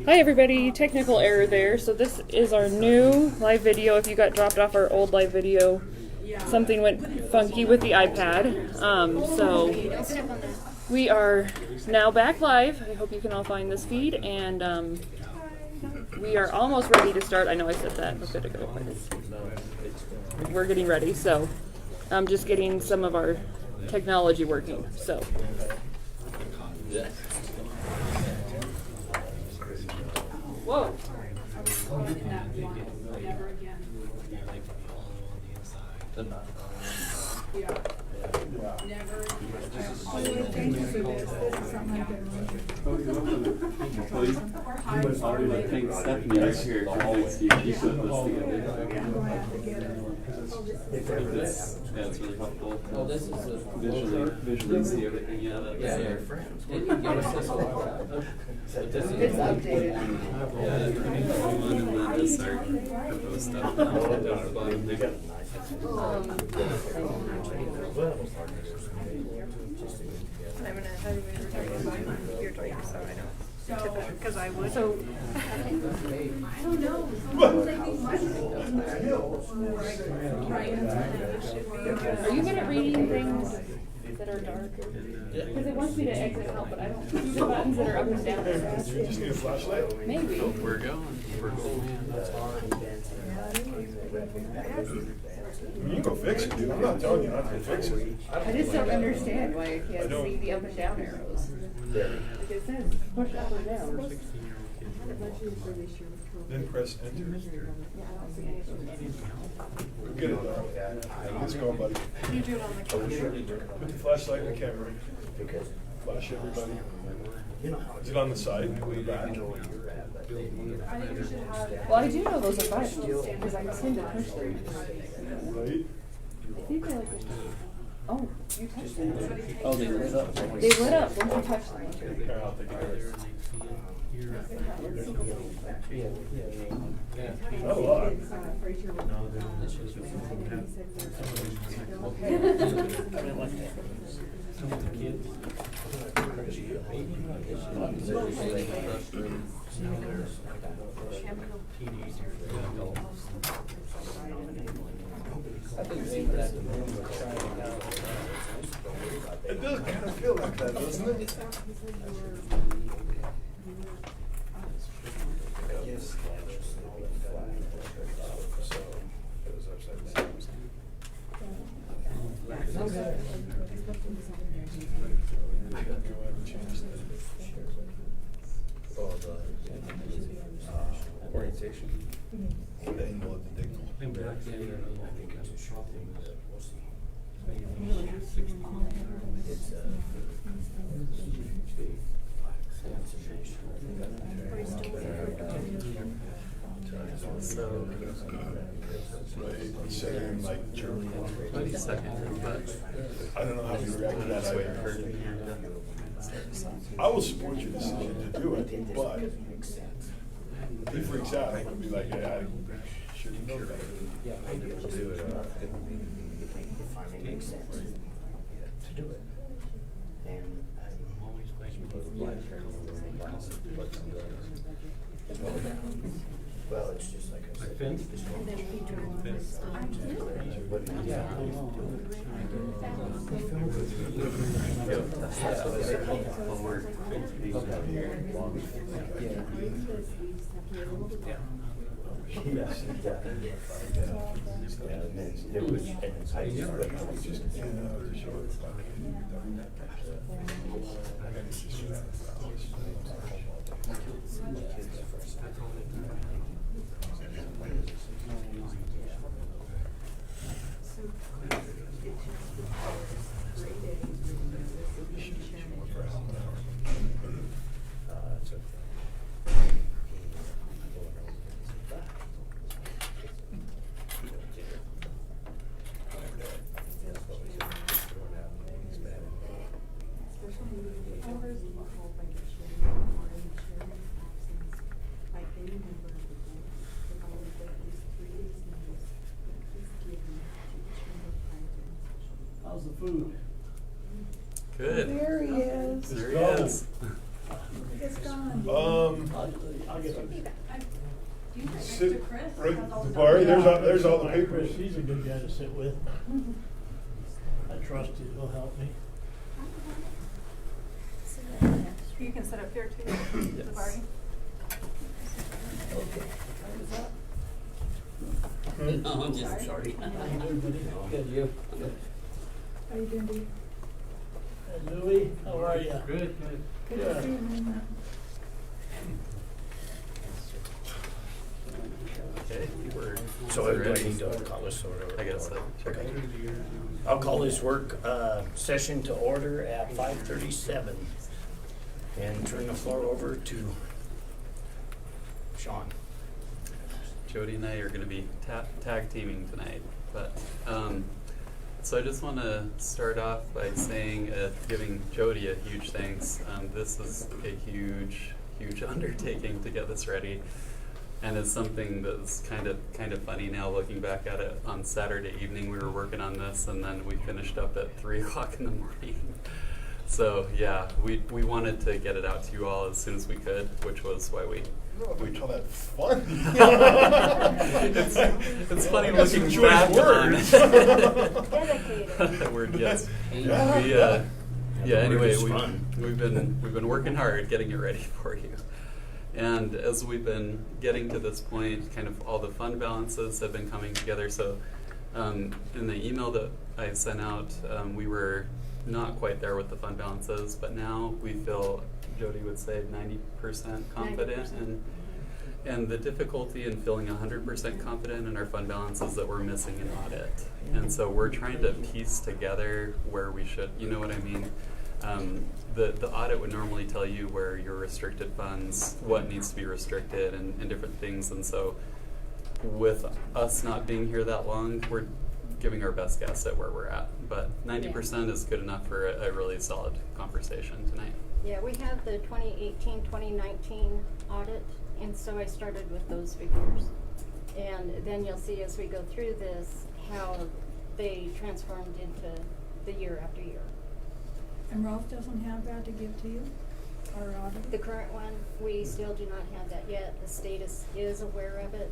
Hi everybody, technical error there. So this is our new live video. If you got dropped off our old live video, something went funky with the iPad. So we are now back live. I hope you can all find this feed, and we are almost ready to start. I know I said that a bit ago, but we're getting ready. So I'm just getting some of our technology working. So. Whoa. Never again. Yeah. Never. Thank you for this. This is something I've been Thank Stephanie is here. Always you put this together. Yeah, it's really helpful. Oh, this is Visually see everything. Yeah, that's your friends. Didn't you give us this a while back? It's updated. Yeah, it's pretty fun, and then just our proposed stuff down at the bottom there. I'm gonna have you return my computer so I don't. Because I would. So I don't know. Sometimes I think are you good at reading things that are dark? Because it wants me to exit out, but I don't see the buttons that are up and down. You just need a flashlight? Maybe. We're going. We're going. You can go fix it, dude. I'm not telling you not to fix it. I just don't understand why I can't don't. see the up and down arrows. Like it says push up or down. Then press enter. We'll get it done. Let's go, buddy. You do it on the computer. Put the flashlight in the camera. Flash everybody. Is it on the side or the back? Well, I do know those are buttons because I tend to push them. Right? I think I like to. Oh, you touched them. Oh, they lit up. They lit up once you touched them. Here, I'll take it. Not a lot. It does kind of feel like that, doesn't it? Orientation. The angle of the dignal. Right, saying like jerk. 20 seconds, but I don't know how you react to that either. I will support your decision to do it, but if he freaks out, I would be like, yeah, I shouldn't know that. Do it. It makes sense to do it. And I'm always well, it's just like I said. Finn? Yeah. Good. There he is. There he is. It's gone. I'll get it. Sit right, Barry, there's all the papers. Chris, he's a good guy to sit with. I trust he'll help me. You can sit up here too, the party. No, I'm just sorry. Good, you? How you doing, Dee? Hey, Louie, how are you? Good, good. Good to see you, man. Okay, you were. So do I need to call this order? I guess so. Sure. Okay. I'll call this work session to order at 5:37 and turn the floor over to Sean. Jody and I are going to be tag teaming tonight, but so I just want to start off by saying, giving Jody a huge thanks. This is a huge undertaking to get this ready, and it's something that's kind of funny now looking back at it. On Saturday evening, we were working on this, and then we finished up at 3 o'clock in the morning. So yeah, we wanted to get it out to you all as soon as we could, which was why we call that fun. it's funny I got some looking choice back words. on it. Word, yes. Yeah. Anyway, Word is fun. we've been working hard getting it ready for you. And as we've been getting to this point, kind of all the fund balances have been coming together. So in the email that I sent out, we were not quite there with the fund balances, but now we feel, Jody would say, 90% confident. 90%. And the difficulty in feeling 100% confident in our fund balances that we're missing an audit. And so we're trying to piece together where we should, you know what I mean? The audit would normally tell you where your restricted funds, what needs to be restricted, and different things. And so with us not being here that long, we're giving our best guess at where we're at. But 90% is good enough for a really solid conversation tonight. Yeah, we have the 2018-2019 audit, and so I started with those figures. And then you'll see as we go through this how they transformed into the year after year. And Ralph doesn't have that to give to you, our auditor? The current one, we still do not have that yet. The state is aware of it,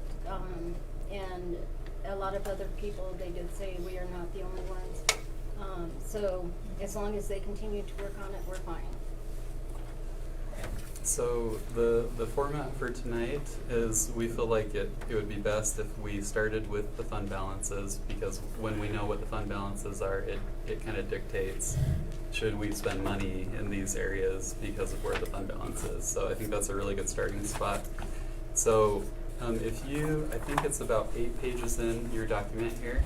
and a lot of other people, they did say we are not the only ones. So as long as they continue to work on it, we're fine. So the format for tonight is we feel like it would be best if we started with the fund balances, because when we know what the fund balances are, it kind of dictates should we spend money in these areas because of where the fund balance is. So I think that's a really good starting spot. So I think it's about 8 pages in your document here.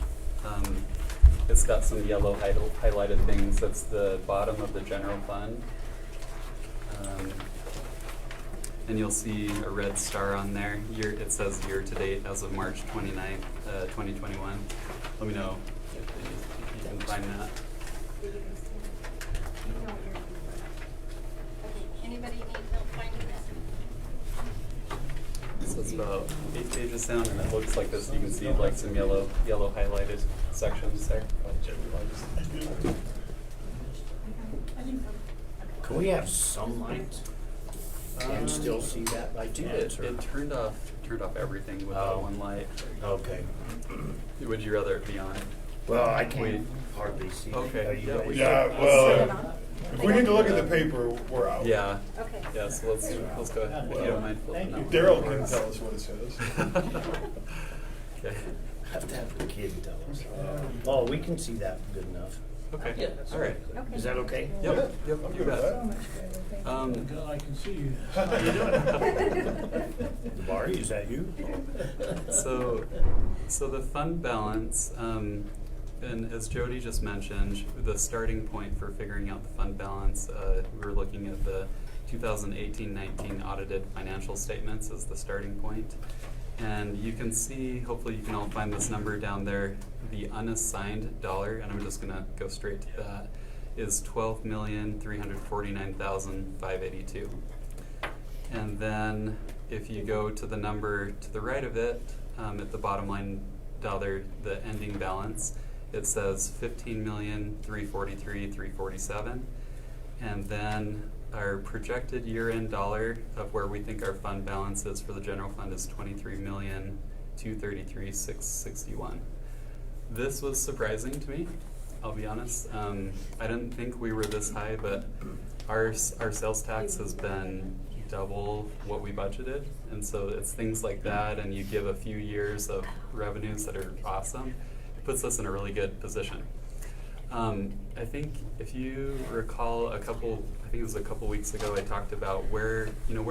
It's got some yellow highlighted things. That's the bottom of the general fund. And you'll see a red star on there. It says year to date as of March 29th, 2021. Let me know if you can find that. Did you guys see it? Okay, anybody need help finding this? So it's about 8 pages down, and it looks like this. You can see like some yellow highlighted sections there. Can we have some light and still see that by chance? It turned off everything with that one light. Okay. Would you rather it be on? Well, I can't hardly see. Okay. Are you Yeah, guys- we- Yeah, Set it well, on? if we need to look at the paper, we're out. Yeah. Okay. Yeah. So let's go ahead. If you don't mind flipping Thank that you. one. Daryl can tell us what it says. Okay. Have to have the kid tell us. Oh, we can see that good enough. Okay. Yeah, that's All right. Okay. Is that okay? Yep. Yep. I'm You good with bet. So much better, thank you. God, I can see you. How you doing? Barry, is that you? So the fund balance, and as Jody just mentioned, the starting point for figuring out the fund balance, we were looking at the 2018-19 audited financial statements as the starting point. And you can see, hopefully you can all find this number down there, the unassigned dollar, and I'm just gonna go straight to that, is $12,349,582. And then if you go to the number to the right of it, at the bottom line dollar, the ending balance, it says $15,343,347. And then our projected year-end dollar of where we think our fund balance is for the general fund is $23,233,661. This was surprising to me, I'll be honest. I didn't think we were this high, but our sales tax has been double what we budgeted, and so it's things like that, and you give a few years of revenues that are awesome. It puts us in a really good position. I think if you recall I think it was a couple weeks ago, I talked about where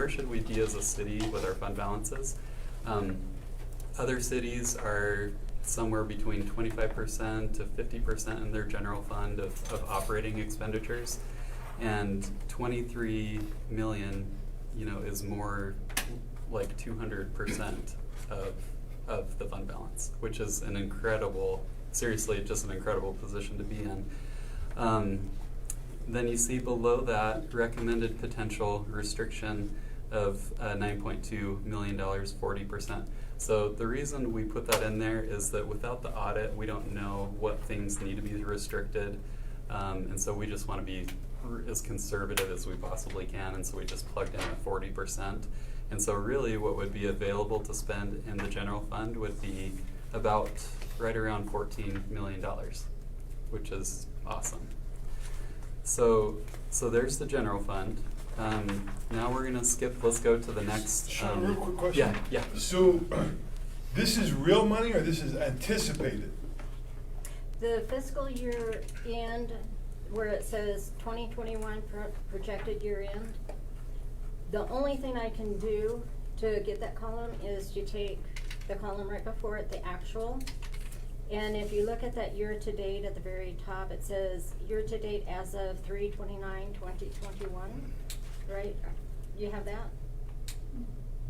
should we be as a city with our fund balances. Other cities are somewhere between 25% to 50% in their general fund of operating expenditures, and 23 million, is more like 200% of the fund balance, which is seriously just an incredible position to be in. Then you see below that recommended potential restriction of $9.2 million, 40%. So the reason we put that in there is that without the audit, we don't know what things need to be restricted. And so we just want to be as conservative as we possibly can, and so we just plugged in at 40%. And so really what would be available to spend in the general fund would be about right around $14 million, which is awesome. So there's the general fund. Now we're gonna let's go to the next. Sean, real quick question. Yeah. So, this is real money or this is anticipated? The fiscal year end, where it says 2021 projected year end, the only thing I can do to get that column is to take the column right before it, the actual. And if you look at that year to date at the very top, it says year to date as of 3/29/2021, right? You have that?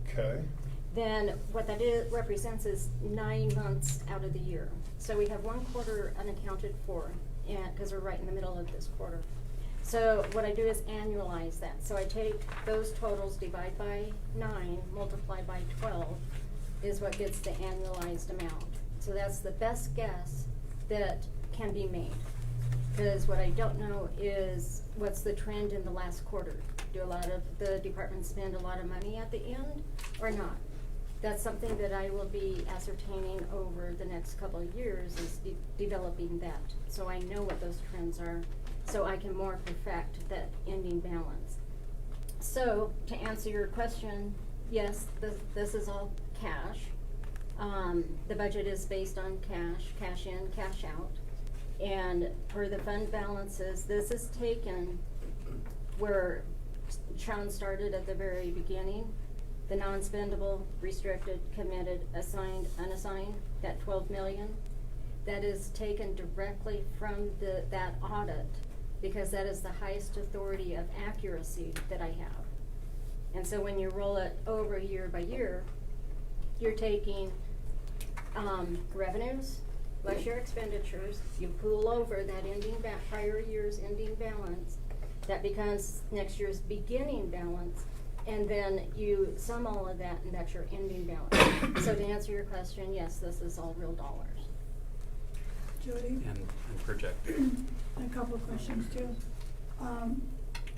Okay. Then what that represents is 9 months out of the year. So we have 1 quarter unaccounted for, because we're right in the middle of this quarter. So what I do is annualize that. So I take those totals, divide by 9, multiply by 12, is what gets the annualized amount. So that's the best guess that can be made. Because what I don't know is what's the trend in the last quarter. Do a lot of the departments spend a lot of money at the end or not? That's something that I will be ascertaining over the next couple of years, is developing that. So I know what those trends are, so I can more perfect that ending balance. So to answer your question, yes, this is all cash. The budget is based on cash in, cash out. And for the fund balances, this is taken where Sean started at the very beginning. The non-spendable, restricted, committed, assigned, unassigned, that 12 million, that is taken directly from that audit, because that is the highest authority of accuracy that I have. And so when you roll it over year by year, you're taking revenues less your expenditures, you pool over that prior year's ending balance, that becomes next year's beginning balance, and then you sum all of that, and that's your ending balance. So to answer your question, yes, this is all real dollars. Jody? And projected. A couple of questions too.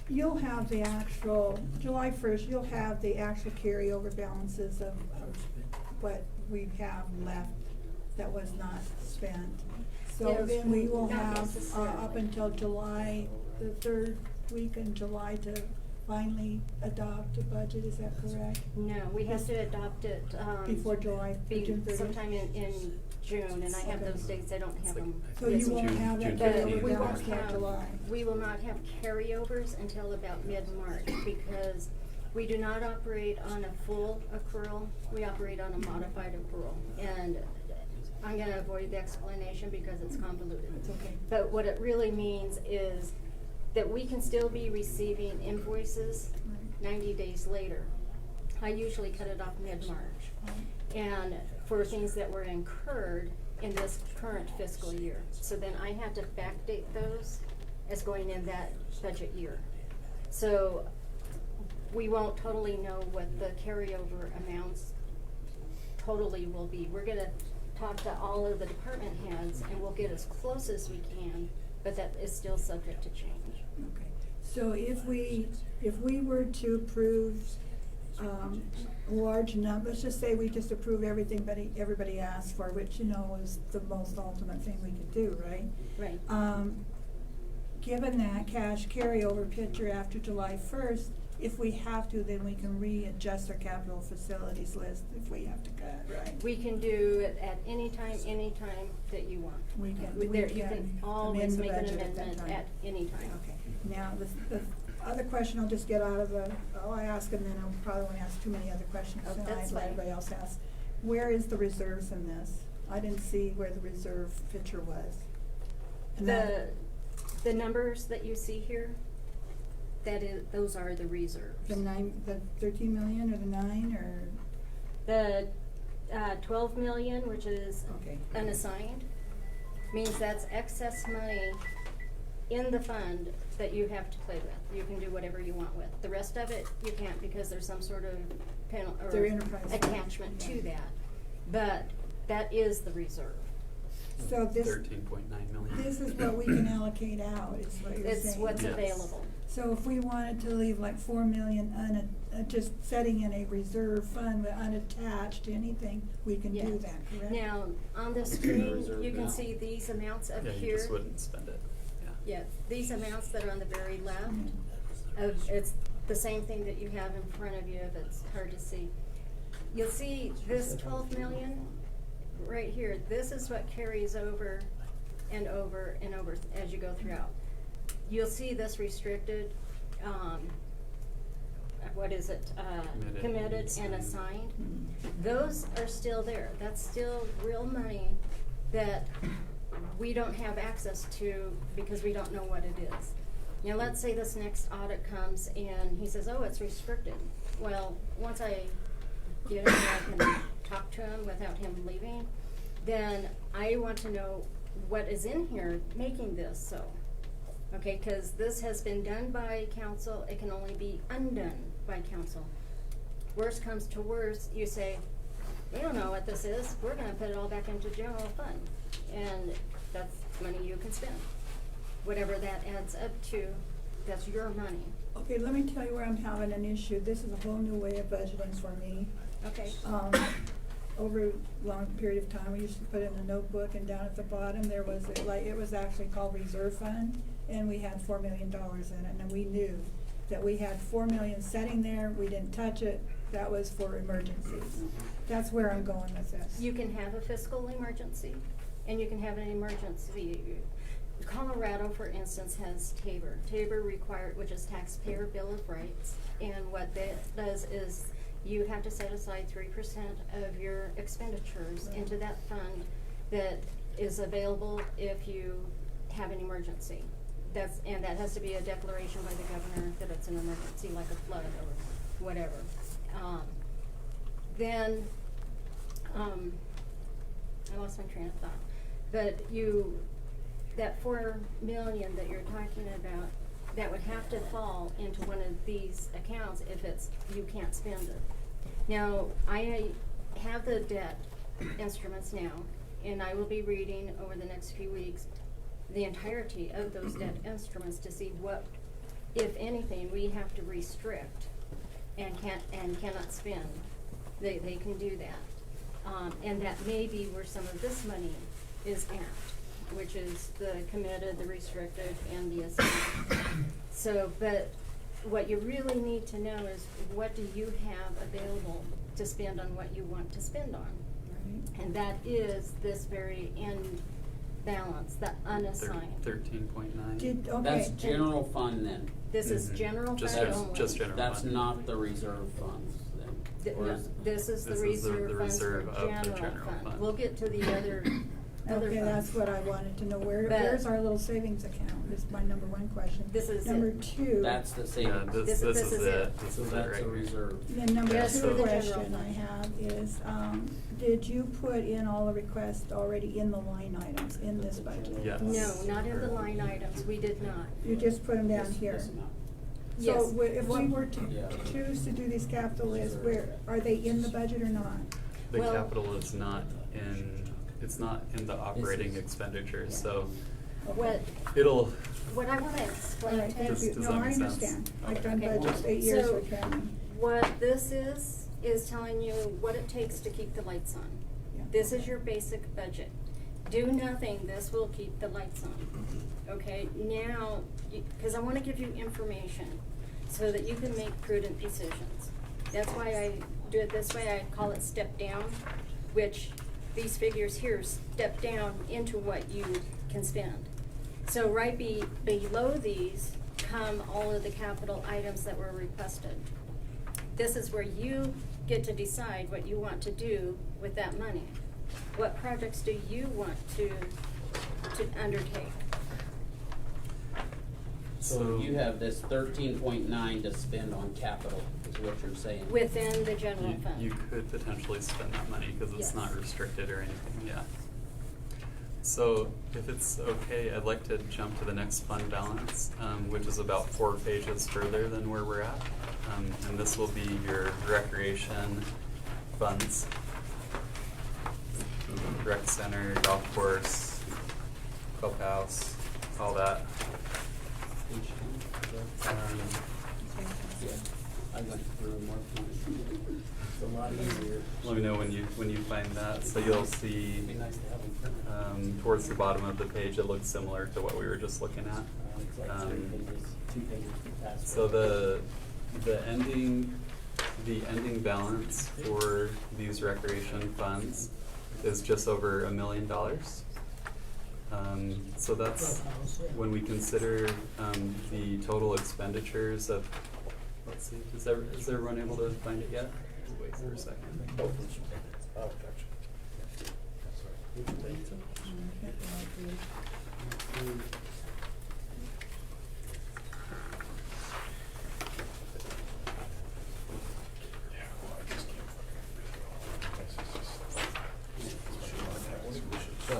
You'll have the actual, July 1st, you'll have the actual carryover balances of what we have left that was not spent. So Yes, then we will not have necessarily. up until July, the 3rd week in July, to finally adopt a budget, is that correct? No, we have to adopt it, Before July, June 30th? sometime in June, and I have Okay. those dates, I don't have them. So you won't June- have that June carryover 15th. We balance won't till have, July? we will not have carryovers until about mid-March, because we do not operate on a full accrual, we operate on a modified accrual. And I'm gonna avoid the explanation because it's convoluted. It's okay. But what it really means is that we can still be receiving invoices 90 days later. I usually cut it off mid-March. And for things that were incurred in this current fiscal year. So then I have to backdate those as going in that budget year. So we won't totally know what the carryover amounts totally will be. We're gonna talk to all of the department heads, and we'll get as close as we can, but that is still subject to change. Okay, So if we were to approve, large numbers, let's just say we just approve everything everybody asked for, which, you know, is the most ultimate thing we could do, right? Right. Given that cash carryover picture after July 1st, if we have to, then we can readjust our capital facilities list if we have to cut, right? We can do it at any time that you want. We can You can amend always the make an budget at that amendment time. at any time. Okay, now, the other question I'll just get out of I'll ask, and then I'll probably won't ask too many other questions, Oh, and that's I'd let fine. everybody else ask. Where is the reserves in this? I didn't see where the reserve picture was. And The numbers that you see here, those are the reserves. the 13 million, or the 9, or, The 12 million, which is okay. unassigned, means that's excess money in the fund that you have to play with. You can do whatever you want with. The rest of it, you can't, because there's some sort of They're enterprise fund. attachment to Yeah. that. But that is the reserve. So this, 13.9 million. this is what we can allocate out, is what you're saying? It's what's Yes. available. So if we wanted to leave like 4 million just setting in a reserve fund but unattached to anything, we can do Yes. that, correct? Now, on the screen, Reserve you can now. see these amounts up Yeah, here. you just wouldn't spend it. Yeah. Yeah, these amounts that are on the very left, Mhm. it's the same thing that you have in front of you if it's hard to see. You'll see this 12 million right here. This is what carries over and over and over as you go throughout. You'll see this restricted, what is it? Committed and assigned. Those are still there. That's still real money that we don't have access to because we don't know what it is. Now, let's say this next audit comes and he says, oh, it's restricted. Well, once I get it, I can talk to him without him leaving, then I want to know what is in here making this so. Okay, because this has been done by council, it can only be undone by council. Worst comes to worst, you say, we don't know what this is, we're gonna put it all back into general fund. And that's money you can spend. Whatever that adds up to, that's your money. Okay, let me tell you where I'm having an issue. This is a whole new way of budgeting for me. Okay. Over a long period of time, we used to put it in a notebook, and down at the bottom, there was, it was actually called reserve fund, and we had $4 million in it, and we knew that we had 4 million sitting there, we didn't touch it, that was for emergencies. That's where I'm going with this. You can have a fiscal emergency, and you can have an emergency. Colorado, for instance, has TABOR. TABOR required, which is Taxpayer Bill of Rights, and what that does is you have to set aside 3% of your expenditures into that fund that is available if you have an emergency. And that has to be a declaration by the governor that it's an emergency, like a flood or whatever. I lost my train of thought. But that 4 million that you're talking about, that would have to fall into one of these accounts if you can't spend it. Now, I have the debt instruments now, and I will be reading over the next few weeks the entirety of those debt instruments to see what, if anything, we have to restrict and cannot spend. They can do that. And that may be where some of this money is at, which is the committed, the restricted, and the assigned. So, but what you really need to know is what do you have available to spend on what you want to spend on? Right. And that is this very end balance, the unassigned. 13.9. Okay. That's general fund then. This is Mhm. general Just- fund just- only. just general. That's fund. not the reserve funds then. Or No, is- this is the This is the reserve funds for reserve of the general general fund. fund. We'll get to the other Okay, that's funds. what I wanted to know. But- Where's our little savings account? Is my number one question. This is Number it. two. That's the Yeah, savings. this This is is it. it. This So is it that's right a here. reserve. Then number Yeah, two so- question I have is, did you put in all the requests already in the line items in this budget? Yes. No, not in the line items. We did not. You just put them down here? This amount. Yes. So if we were to Yeah. choose to do these capital lists, where, are they in the budget or not? The Well- capital is not in, it's not in the operating expenditures, so It'll, what I wanna All explain right, to thank Does- you. does No, that I make sense? understand. I've done Okay. budgets 8 years So- for county. what this is telling you what it takes to keep the lights on. Yeah. This is your basic budget. Do nothing, this will keep the lights on. Okay, now, because I wanna give you information so that you can make prudent decisions. That's why I do it this way, I call it step down, which these figures here step down into what you can spend. So right below these come all of the capital items that were requested. This is where you get to decide what you want to do with that money. What projects do you want to undertake? So you have this 13.9 to spend on capital, is what you're saying? Within the general fund. you could potentially spend that money because it's Yes. not restricted or anything, yeah. So if it's okay, I'd like to jump to the next fund balance, which is about 4 pages further than where we're at. And this will be your recreation funds. Rec center, golf course, clubhouse, all that. Which one? Yeah, I went through more times. It's a lot easier. Let me know when you find that. So you'll see It'd be nice to have them printed. towards the bottom of the page, it looks similar to what we were just looking at. It's like 3 pages, 2 pages too fast. So the ending balance for these recreation funds is just over $1 million. So that's when we consider the total expenditures of. Let's see, is everyone able to find it yet? Wait for a second. Oh, gotcha. So,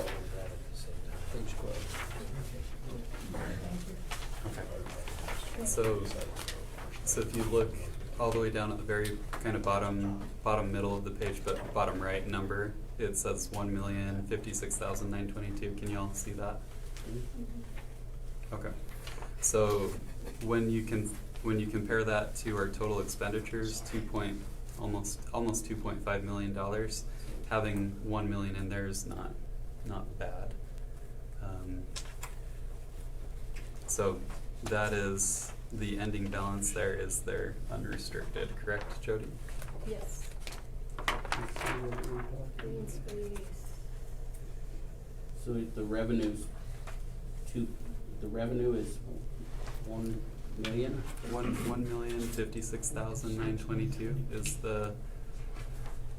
page 12. So if you look all the way down at the very kind of bottom middle of the page, but bottom right number, it says 1,056,922. Can you all see that? Okay. So when you compare that to our total expenditures, almost $2.5 million, having 1 million in there is not bad. So that is the ending balance. There is their unrestricted, correct, Jody? Yes. Green space. So the revenue is 1 million? 1,056,922 is the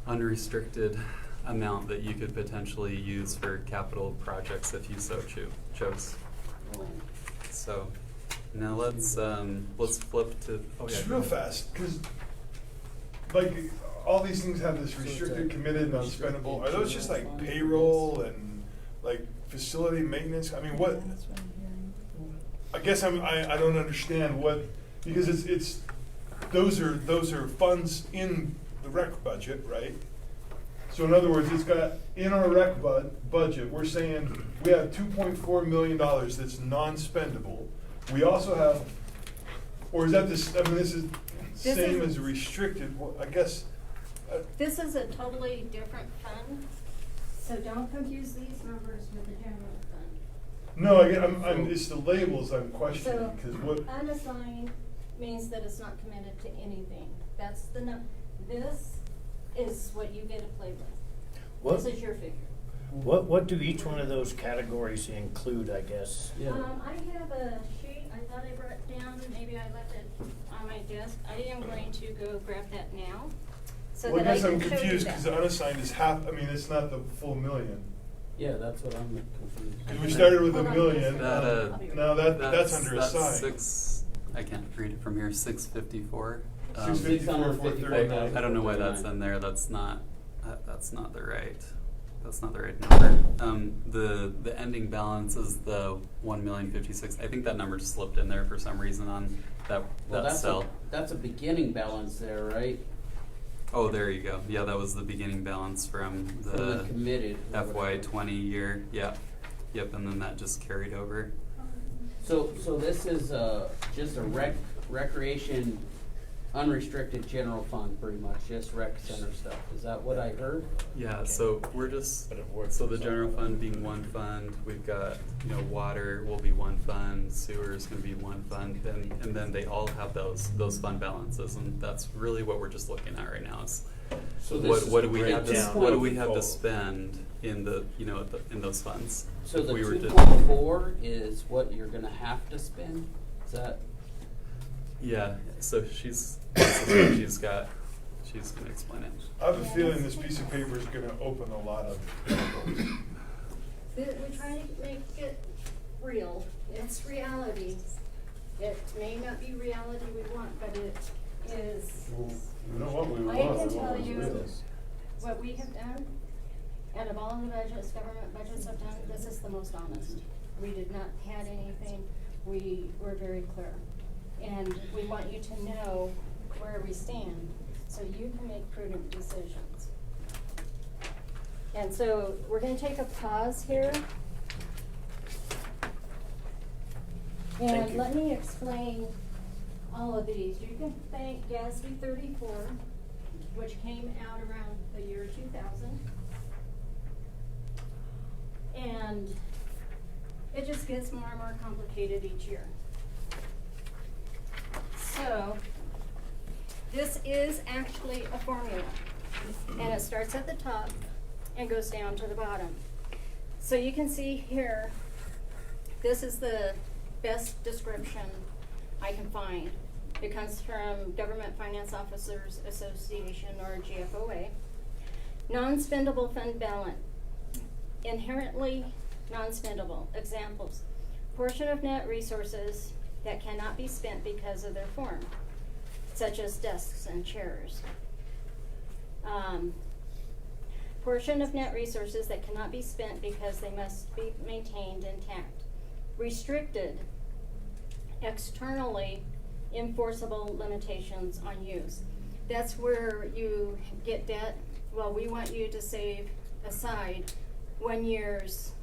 unrestricted amount that you could potentially use for capital projects if you so chose. Oh, So now let's flip to Just real fast, because like all these things have this restricted, committed, and unspendable. Are those just like payroll and like facility maintenance? I mean, what? That's what I'm hearing. I guess I don't understand what, because it's those are funds in the rec budget, right? So in other words, it's got in our rec budget, we're saying we have $2.4 million that's non-spendable. We also have, or is that this? I mean, this is This same is- as restricted. Well, I guess. This is a totally different fund, so don't confuse these numbers with the general fund. No, it's the labels I'm questioning So, because what? unassigned means that it's not committed to anything. That's this is what you get to play with. What? This is your figure. What do each one of those categories include, I guess? Yeah. I have a sheet, I thought I brought down, maybe I left it on my desk. I am going to go grab that now, so Well, that I I guess can I'm show you confused that. because the unassigned is half. I mean, it's not the full million. Yeah, that's what I'm confused. 'Cause we started with Hold a on, million. That, Now that's under assigned. I can't read it from here. 654. 654, 439. I don't know why that's in there. That's not the right. That's not the right number. The ending balance is the 1,056,000. I think that number slipped in there for some reason on that Well, cell. that's a beginning balance there, right? Oh, there you go. Yeah, that was the beginning balance from From the committed. or whatever. FY20 year. Yeah. Yep, and then that just carried over. So this is just a recreation, unrestricted general fund, pretty much, just rec center stuff. Is that what I heard? Yeah, so we're just, But it works so the for general some. fund being one fund, we've got, you know, water will be one fund, sewer is gonna be one fund, and then they all have those fund balances, and that's really what we're just looking at right now is So this what is what the do we have to, breakdown what do of we the have to total. spend in the, you know, in those funds? So If the we were to- 2.4 is what you're gonna have to spend? Is that? Yeah, so she's gonna explain it. I have a feeling this piece of paper is gonna open a lot of. We try to make it real. It's reality. It may not be reality we want, but it is. You know what we want? I can we want tell what's you real. what we have done, out of all of the budgets, government budgets have done, this is the most honest. We did not pad anything. We were very clear. And we want you to know where we stand, so you can make prudent decisions. And so we're gonna take a pause here. Thank And you. let me explain all of these. You can thank GASB 34, which came out around the year 2000. And it just gets more and more complicated each year. So, this is actually a formula, and it starts at the top and goes down to the bottom. So you can see here, this is the best description I can find. It comes from Government Finance Officers Association, or GFOA. Non-spendable fund balance, inherently non-spendable. Examples: portion of net resources that cannot be spent because of their form, such as desks and chairs. Portion of net resources that cannot be spent because they must be maintained intact. Restricted, externally enforceable limitations on use. That's where you get debt. Well, we want you to save aside 1 year's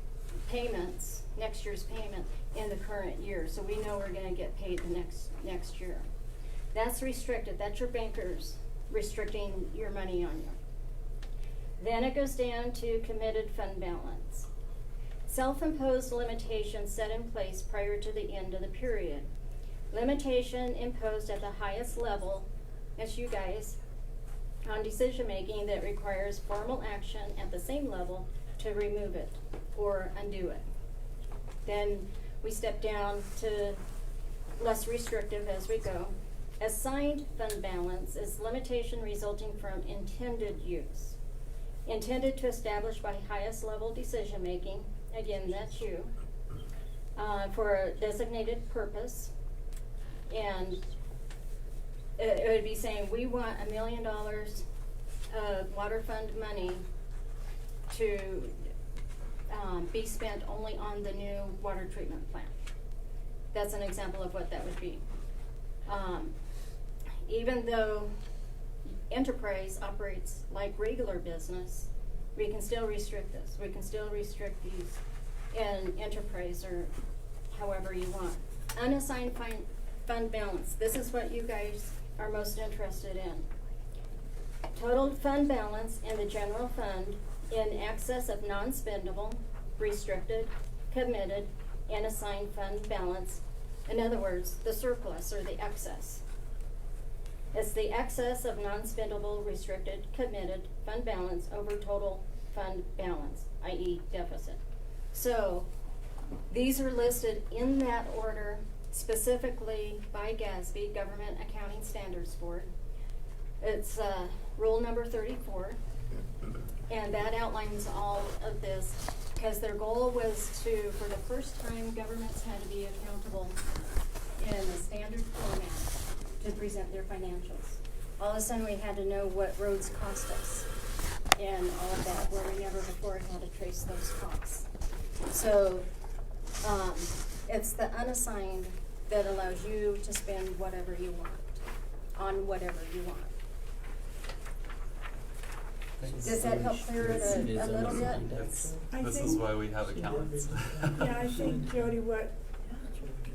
payments, next year's payment in the current year, so we know we're gonna get paid the next year. That's restricted. That's your bankers restricting your money on you. Then it goes down to committed fund balance. Self-imposed limitations set in place prior to the end of the period. Limitation imposed at the highest level, that's you guys, on decision-making that requires formal action at the same level to remove it or undo it. Then we step down to less restrictive as we go. Assigned fund balance is limitation resulting from intended use. Intended to establish by highest level decision-making, again, that's you, for a designated purpose. And it would be saying, we want $1 million of water fund money to be spent only on the new water treatment plant. That's an example of what that would be. Even though enterprise operates like regular business, we can still restrict this. We can still restrict these in enterprise or however you want. Unassigned fund balance. This is what you guys are most interested in. Total fund balance in the general fund in excess of non-spendable, restricted, committed, and assigned fund balance. In other words, the surplus or the excess. It's the excess of non-spendable, restricted, committed fund balance over total fund balance, i.e. deficit. So these are listed in that order specifically by GASB, Government Accounting Standards Board. It's rule number 34, and that outlines all of this because their goal was to, for the first time, governments had to be accountable in a standard format to present their financials. All of a sudden, we had to know what roads cost us and all of that, where we never before had to trace those costs. So it's the unassigned that allows you to spend whatever you want on whatever you want. Does that help clear it It a is little bit? underlined, It's, I this think- is why we have accountants. Yeah, I think, Jody,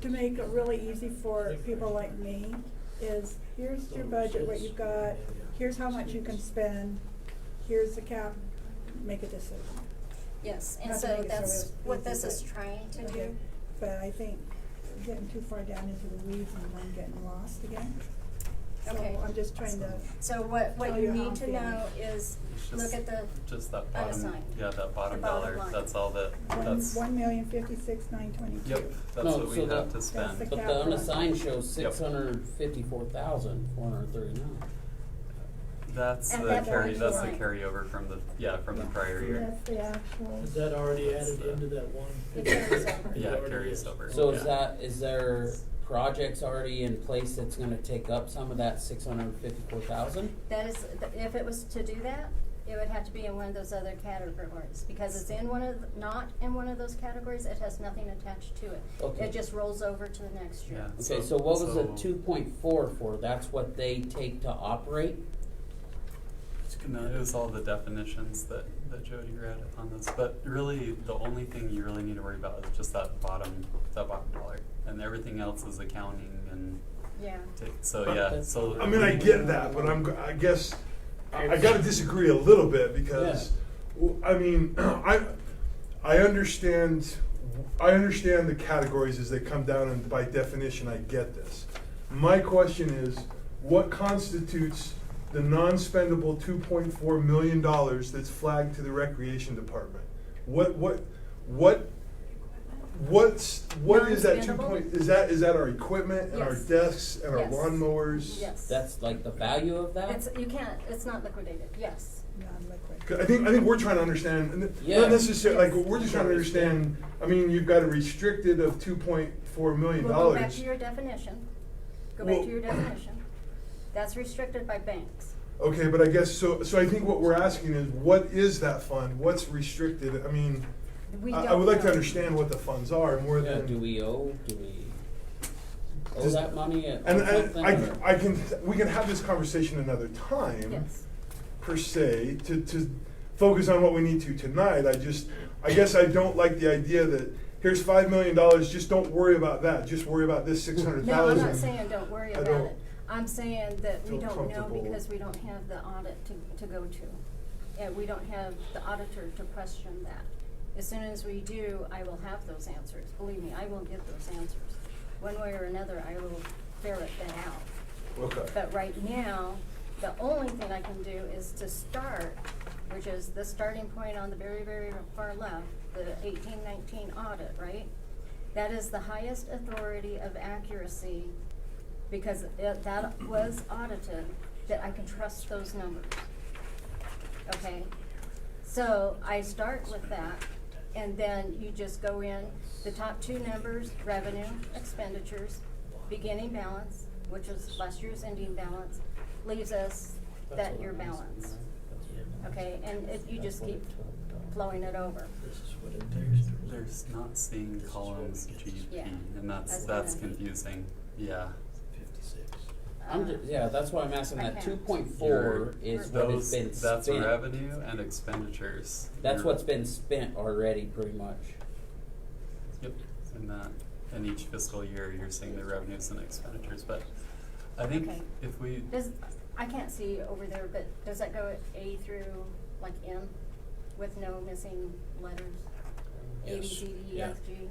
to make it really easy for people like me, is here's your budget, what you've got, here's how much you can spend, here's the cap, make a decision. Yes, and Not to so make it that's so what easy, this is but- trying to Okay. do. But I think getting too far down into the weeds and I'm getting lost again. Okay. So I'm just trying to, So what Tell you you how need I'm to feeling. know is, It's look at the, just that bottom, unassigned. yeah, that bottom The bottom dollar, line. that's all that, that's, 1,056,922. yep, that's No, what we so have the- to spend. the But cap the one. unassigned shows Yep. 654,439. That's And the that's carry, that's the line. carryover from the, yeah, from the prior year. That's the actual. Is that already added into that one? It carries over. Yeah, it carries over. So yeah. is there projects already in place that's gonna take up some of that 654,000? That is, if it was to do that, it would have to be in one of those other categories, because it's in one of, not in one of those categories, it has nothing attached to it. Okay. It just rolls over to the next year. Yeah. Okay, so what was the 2.4 for? That's what they take to operate? No, it was all the definitions that Jody read on this, but really, the only thing you really need to worry about is just that bottom dollar, and everything else is accounting and Yeah. so yeah, so. I mean, I get that, but I guess I gotta disagree a little bit because, I mean, I understand the categories as they come down, and by definition, I get this. My question is, what constitutes the non-spendable $2.4 million that's flagged to the recreation department? What is that 2 point, is that our equipment and our Yes. desks and our Yes. lawnmowers? Yes. That's like the value of that? It's not liquidated, yes. Non-liquid. 'Cause I think we're trying to understand, and Yeah. not necessarily, like, we're just trying to understand, I mean, you've got a restricted of $2.4 million. We'll go back to your definition. Go back Well- to your definition. That's restricted by banks. Okay, but I guess, so I think what we're asking is, what is that fund? What's restricted? I mean, We I don't would like to know. understand what the funds are more Yeah, than. do we owe Does- that money at And something? or- we can have this conversation another time. Yes. Per se, to focus on what we need to tonight. I guess I don't like the idea that here's $5 million, just don't worry about that, just worry about this 600,000. No, I'm not saying don't worry I about don't it. I'm saying that we feel don't know comfortable. because we don't have the audit to go to. And we don't have the auditor to question that. As soon as we do, I will have those answers. Believe me, I will get those answers. One way or another, I will ferret that out. Okay. But right now, the only thing I can do is to start, which is the starting point on the very, very far left, the 1819 audit, right? That is the highest authority of accuracy because that was audited, that I can trust those numbers. Okay? So I start with that, and then you just go in, the top two numbers, revenue, expenditures, beginning balance, which was last year's ending balance, leaves us that year balance. Okay, and you just keep flowing it over. This is what it takes. There's not seeing columns GP, Yeah. and that's That's what I- confusing, yeah. 56. Yeah, that's why I'm asking that. Okay. 2.4 is what has Those, been that's spent. revenue and expenditures. That's Your- what's been spent already, pretty much. Yep, in that, in each fiscal year, you're seeing the revenues and expenditures, but I think Okay. if we, I can't see over there, but does that go A through like N with no missing letters? A, B, Yes. C, D, E, Yeah. F, G?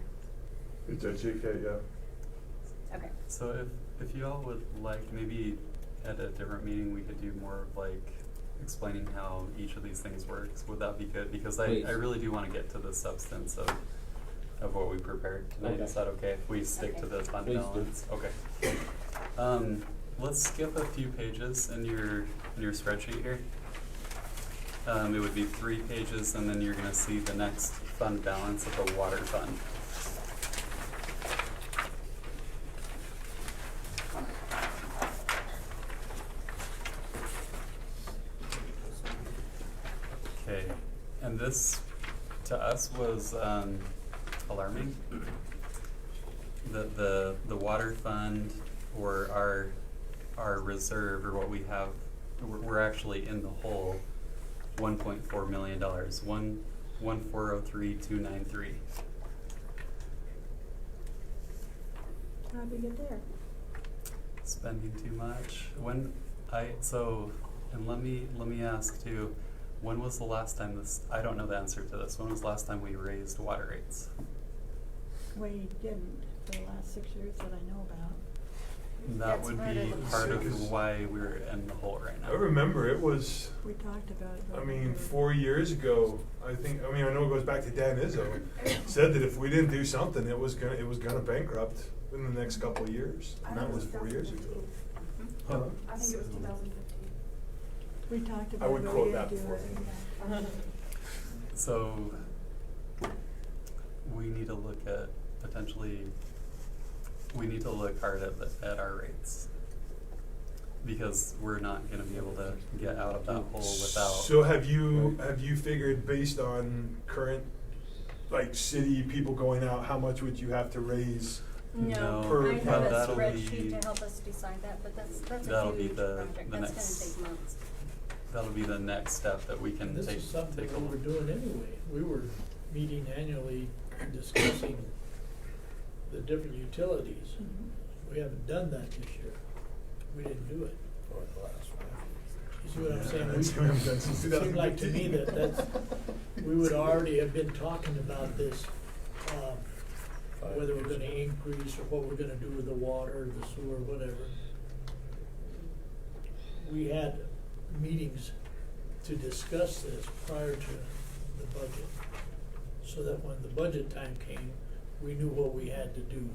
It's a JK, yeah. Okay. so if you all would like, maybe at a different meeting, we could do more of like explaining how each of these things works, would that be good? Because I Please. really do wanna get to the substance of what we prepared tonight, Okay. is that okay, if we stick to Okay. the fund Please do. balance? Okay. Let's skip a few pages in your spreadsheet here. It would be 3 pages, and then you're gonna see the next fund balance of the water fund. Okay, and this to us was alarming. The water fund, or our reserve, or what we have, we're actually in the hole $1.4 million, 1,403,293. How'd we get there? Spending too much. And let me ask too, when was the last time this, I don't know the answer to this, when was the last time we raised water rates? We didn't for the last 6 years that I know about. That That's would part be of the- part Because- of why we're in the hole right now. I remember it was, We talked about it. I mean, 4 years ago, I know it goes back to Dan Izzo, said that if we didn't do something, it was gonna bankrupt in the next couple of years, and that was 4 years ago. Huh? I think it was 2015. We talked I about it, would but quote we that didn't do before. it. So we need to look at we need to look hard at our rates. Because we're not gonna be able to get out of that hole without. So have you figured based on current, like, city people going out, how much would you have to raise? No, Per- I have but a that'll be- spreadsheet to help us decide that, but that's That'll a be huge the project, next- that's gonna take months. That'll be the next step that we can And this take is something a we were look. doing anyway. We were meeting annually, discussing the different utilities. Mhm. We haven't done that this year. We didn't do it. For the last one. You see what I'm saying? That's what I've done since It seemed like to me 2015. we would already have been talking about this, whether we're gonna increase or what we're gonna do with the water, the sewer, whatever. We had meetings to discuss this prior to the budget, so that when the budget time came, we knew what we had to do.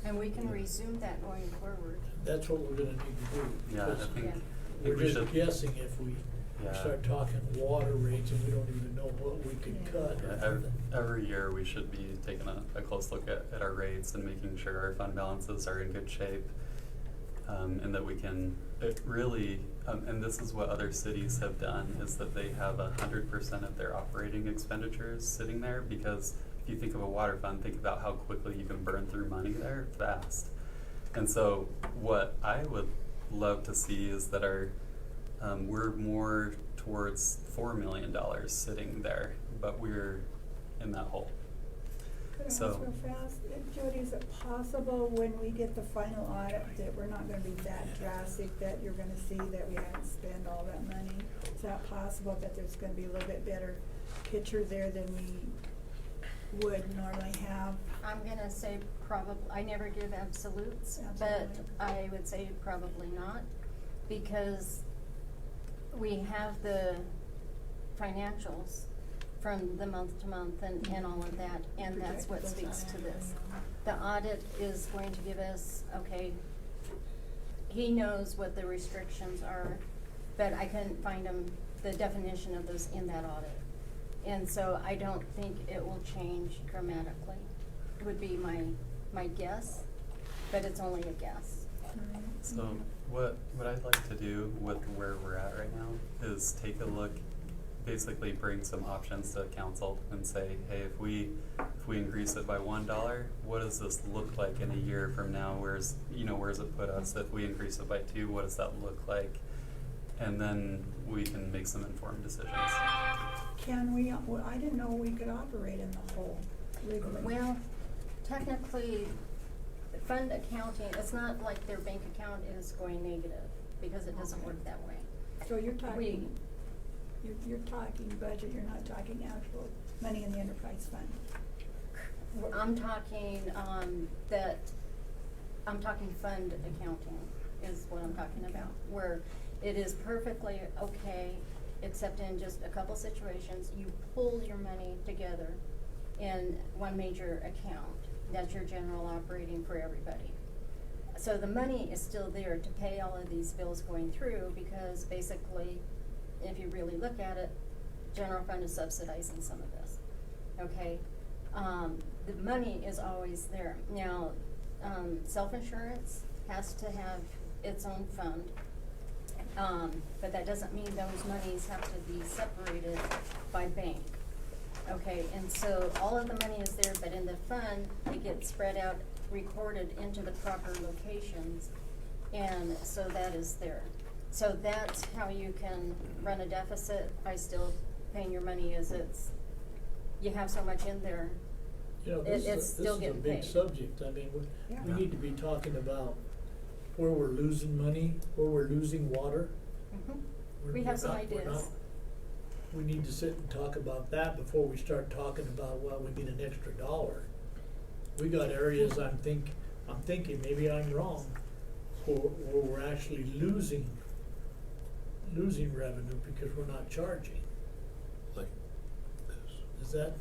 And we can resume that going forward. That's what we're gonna need to do. Yeah, I because think, Yeah. I We're think we just should. guessing if we Yeah. start talking water rates and we don't even know what we could cut or Yeah, nothing. every year we should be taking a close look at our rates and making sure our fund balances are in good shape. And that we can, it really, and this is what other cities have done, is that they have 100% of their operating expenditures sitting there, because if you think of a water fund, think about how quickly you can burn through money there fast. And so what I would love to see is that we're more towards $4 million sitting there, but we're in that hole. Could I ask So- real fast, Jody, is it possible when we get the final audit that we're not gonna be that drastic, that you're gonna see that we haven't spent all that money? Is that possible that there's gonna be a little bit better picture there than we would normally have? I'm gonna say probably, I never give absolutes, but Absolutely. I would say probably not, because we have the financials from the month to month and all of that, and that's what Project those speaks to out, this. yeah. The audit is going to give us, okay, he knows what the restrictions are, but I couldn't find the definition of those in that audit. And so I don't think it will change dramatically, would be my guess, but it's only a guess. So what I'd like to do with where we're at right now is take a look, basically bring some options to council and say, hey, if we increase it by $1, what does this look like in a year from now? Where's it put us? If we increase it by 2, what does that look like? And then we can make some informed decisions. Can we, well, I didn't know we could operate in the hole legally. Well, technically, fund accounting, it's not like their bank account is going negative, because it doesn't work that way. So you're talking, you're talking budget, you're not talking actual money in the enterprise fund? I'm talking, I'm talking fund accounting is what I'm talking about, where it is perfectly okay, except in just a couple situations, you pull your money together in one major account. That's your general operating for everybody. So the money is still there to pay all of these bills going through, because basically, if you really look at it, general fund is subsidizing some of this, okay? The money is always there. Now, self-insurance has to have its own fund, but that doesn't mean those monies have to be separated by bank. Okay, and so all of the money is there, but in the fund, it gets spread out, recorded into the proper locations, and so that is there. So that's how you can run a deficit by still paying your money, is you have so much in there. You know, It's this still is a getting big paid. subject. I mean, Yeah. we need to be talking about where we're losing money, where we're losing water. Mhm. We're- We have we're some not- we're ideas. not- We need to sit and talk about that before we start talking about, well, we need an extra dollar. We got areas I'm thinking, maybe I'm wrong, where we're actually losing revenue because we're not charging. Like this. Is that,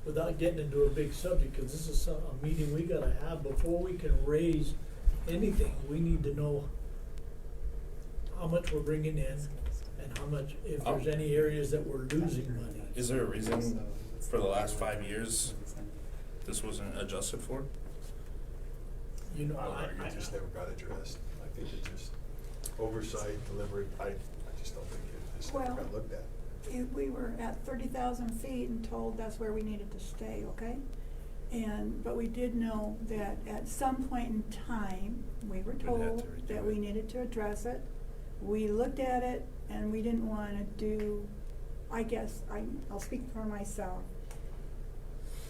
without getting into a big subject, cause this is a meeting we gotta have before we can raise anything, we need to know how much we're bringing in and how much, if there's any areas that we're losing money. Is there a reason for the last 5 years this wasn't adjusted for? You know, It just never got addressed. I think it just oversight, deliberate, I just don't think it just never Well, got looked at. We were at 30,000 feet and told that's where we needed to stay, okay? But we did know that at some point in time, we were We'd have to told redo that it. we needed to address it. We looked at it and we didn't wanna do, I guess, I'll speak for myself.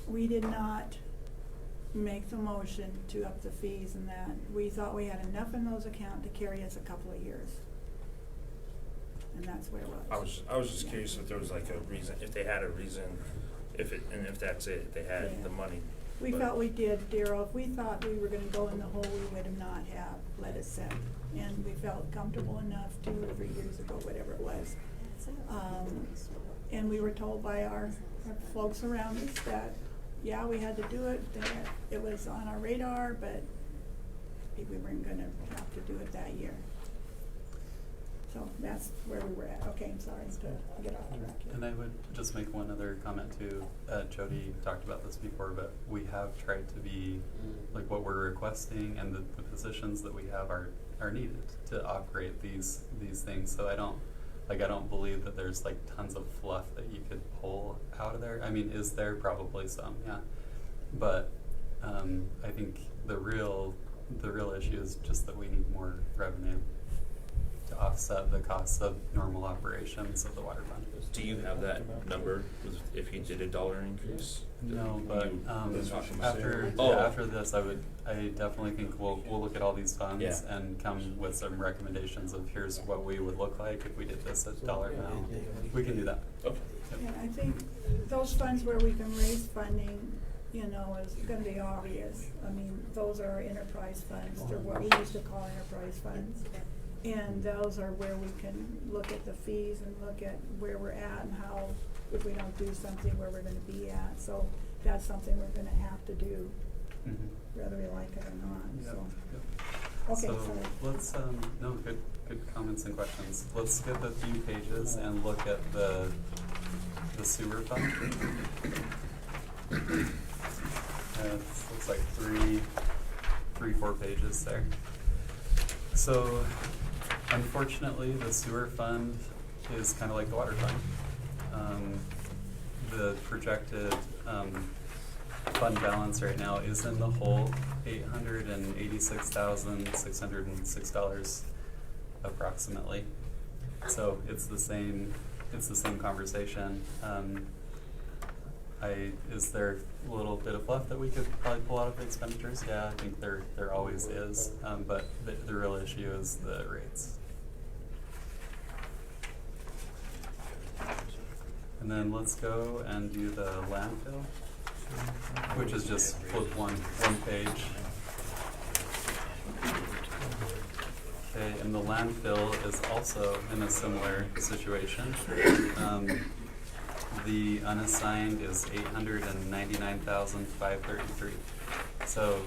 We did not make the motion to up the fees and that. We thought we had enough in those accounts to carry us a couple of years. And that's where it was. I was just curious if there was like a reason, if they had a reason, if that's it, if they had Yeah. the money. We But- felt we did, Daryl. If we thought we were gonna go in the hole, we would have not have let it sit. And we felt comfortable enough 2 or 3 years ago, whatever it was. And we were told by our folks around us that, yeah, we had to do it, that it was on our radar, but we weren't gonna have to do it that year. So that's where we were at. Okay, I'm sorry to get off track here. And I would just make one other comment too. Jody talked about this before, but we have tried to be, like what we're requesting and the positions that we have are needed to operate these things. So I don't believe that there's like tons of fluff that you could pull out of there. I mean, is there? Probably some, yeah. But I think the real issue is just that we need more revenue to offset the costs of normal operations of the water fund. Do you have that number if you did a dollar increase? No, but That's what she was after saying. Oh. after this, I definitely think we'll look at all these funds Yeah. and come with some recommendations of here's what we would look like if we did this at dollar amount. We can do that. Okay. Yep. And I think those funds where we can raise funding, you know, is gonna be obvious. I mean, those are enterprise funds, they're what we used to call enterprise funds. And those are where we can look at the fees and look at where we're at and how, if we don't do something, where we're gonna be at. So that's something we're gonna have to do, Mhm. whether we like it or not, Yep, so. yep. Okay, So sorry. let's, no, good comments and questions. Let's skip a few pages and look at the sewer fund. It looks like three, 4 pages there. So unfortunately, the sewer fund is kind of like the water fund. The projected fund balance right now is in the hole, $886,606 approximately. So it's the same conversation. Is there a little bit of fluff that we could probably pull out of the expenditures? Yeah, I think there always is, but the real issue is the rates. And then let's go and do the landfill, which is just flip one page. Okay, and the landfill is also in a similar situation. The unassigned is $899,533. So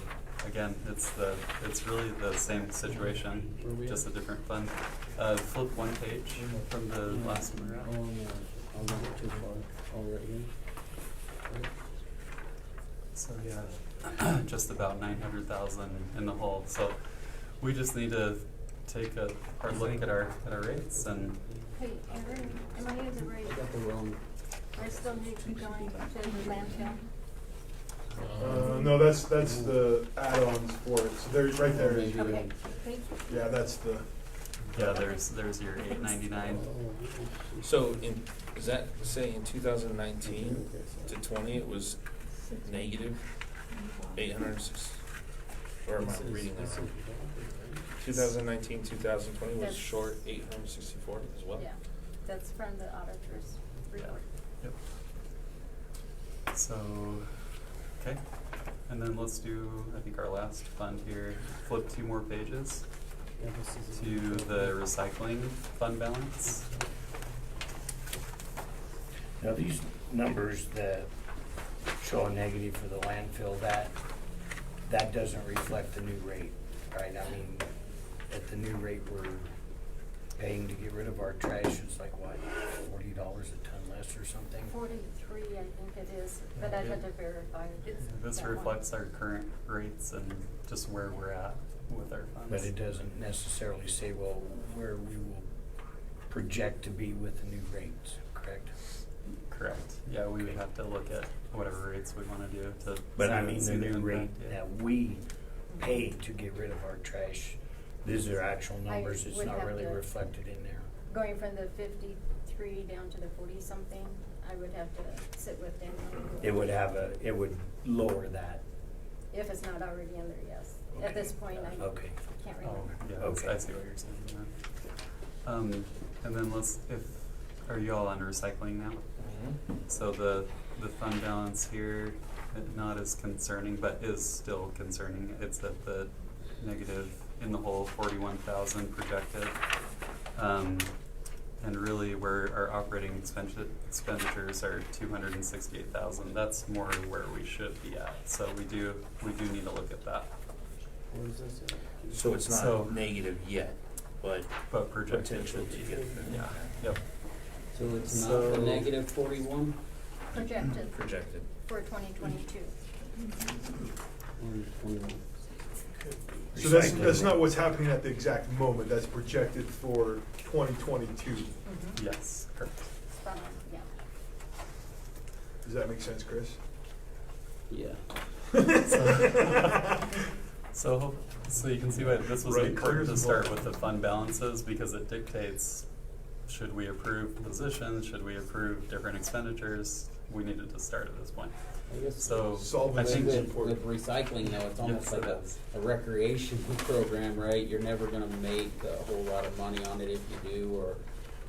again, it's really the same situation, just a different fund. Flip one page from the last one around. I'll go too far. All right here. So yeah, just about 900,000 in the hole. So we just need to take a hard look at our rates and. Hey, Aaron, am I in the right, I got the wrong. I still need to go to the landfill? No, that's the add-ons for it. So there's right there. Is your, Okay, thank you. yeah, that's the. Yeah, there's your $8.99. So does that say in 2019 to 20 it was negative 806? Or am I reading that wrong? 2019, 2020 was That's- short 864 as well? Yeah, that's from the auditor's report. Yep. So, okay, and then let's do, I think our last fund here, flip 2 more pages to the recycling fund balance. Now, these numbers that show a negative for the landfill, that doesn't reflect the new rate, right? I mean, at the new rate we're paying to get rid of our trash, it's like what, $40 a ton less or something? 43, I think it is, but I had to verify. This that one. reflects our current rates and just where we're at with our funds. But it doesn't necessarily say, well, where we will project to be with the new rates, correct? Correct, yeah, we would have to look at whatever rates we wanna do to. But see- I mean, see the new impact, rate yeah. that we pay to get rid of our trash, these are actual numbers, it's would not have really to- reflected in there. Going from the 53 down to the 40-something, I would have to sit with them. It would lower that. If it's not already in there, yes. At Okay. this point, I Okay. can't Oh, remember. yeah, Okay. I see what you're saying, yeah. And then are you all on recycling now? Mm-hmm. So the fund balance here, not as concerning, but is still concerning. It's at the negative in the hole, 41,000 projected. And really where our operating expenditures are 268,000. That's more where we should be at. So we do need to look at that. So it's not So- negative yet, but But projected potential should to be. get Yeah, yep. So it's not So- the negative 41? Projected projected. for 2022. Or 21? So that's not what's happening at the exact moment. That's projected for 2022. Yes, correct. Spot on, yeah. Does that make sense, Chris? Yeah. So you can see why this was Right, important clear to as start mud. with the fund balances because it dictates, should we approve positions, should we approve different expenditures? We needed to start at this point. I guess So I Solvency think is with important. recycling though, it's almost Yes, like it a is. recreation program, right? You're never gonna make a whole lot of money on it if you do, or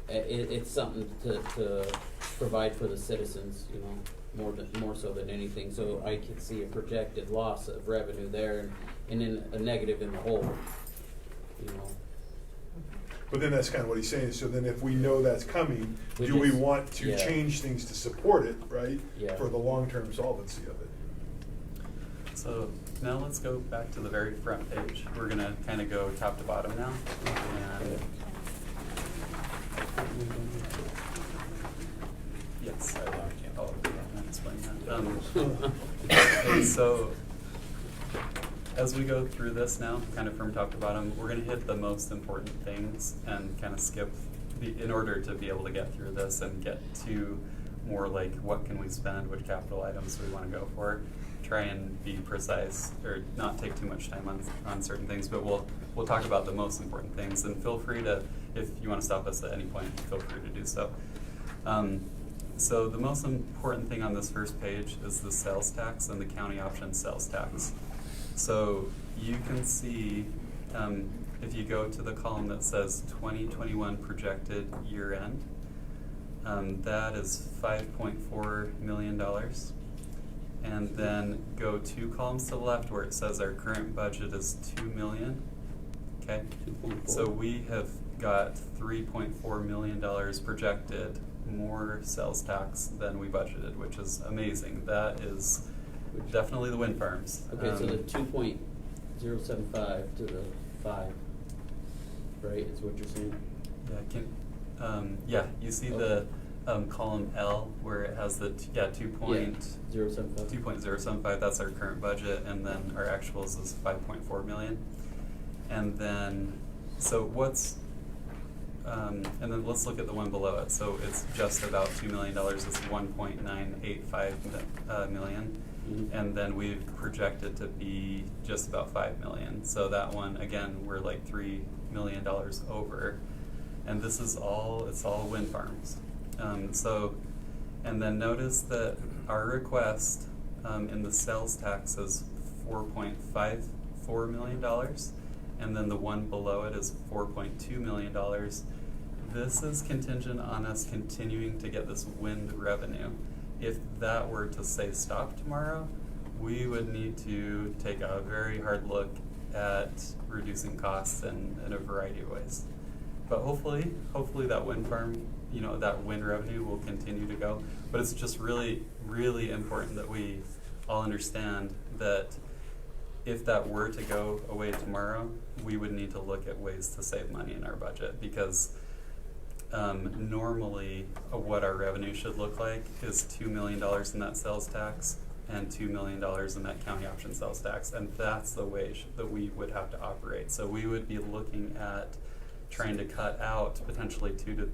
it's something to provide for the citizens, you know, more so than anything. So I could see a projected loss of revenue there and then a negative in the hole, you know. But then that's kind of what he's saying. So then if we know that's coming, We do we just- want to yeah. change things to support it, right? Yeah. For the long-term solvency of it. So now let's go back to the very front page. We're gonna kind of go top to bottom now. And yes, I'll explain that. Okay, so as we go through this now, kind of from top to bottom, we're gonna hit the most important things and kind of skip in order to be able to get through this and get to more like what can we spend, which capital items do we wanna go for. Try and be precise or not take too much time on certain things, but we'll talk about the most important things and feel free to, if you wanna stop us at any point, feel free to do so. So the most important thing on this first page is the sales tax and the county option sales tax. So you can see, if you go to the column that says 2021 projected year end, that is $5.4 million. And then go 2 columns to the left where it says our current budget is $2 million. Okay, 2.4. so we have got $3.4 million projected more sales tax than we budgeted, which is amazing. That is definitely the wind farms. Okay, so the 2.075 to the 5, right, is what you're saying? Yeah, you see the column L where it has the 0.75. 2.075, that's our current budget, and then our actuals is 5.4 million. And then, so what's, and then let's look at the one below it. So it's just about $2 million, it's 1.985 million. and then we've projected to be just about 5 million. So that one, again, we're like $3 million over. And this is it's all wind farms. And then notice that our request in the sales tax is $4.54 million, and then the one below it is $4.2 million. This is contingent on us continuing to get this wind revenue. If that were to say stop tomorrow, we would need to take a very hard look at reducing costs in a variety of ways. But hopefully that wind farm, that wind revenue will continue to go. But it's just really, really important that we all understand that if that were to go away tomorrow, we would need to look at ways to save money in our budget, because normally what our revenue should look like is $2 million in that sales tax and $2 million in that county option sales tax, and that's the way that we would have to operate. So we would be looking at trying to cut out potentially $2 to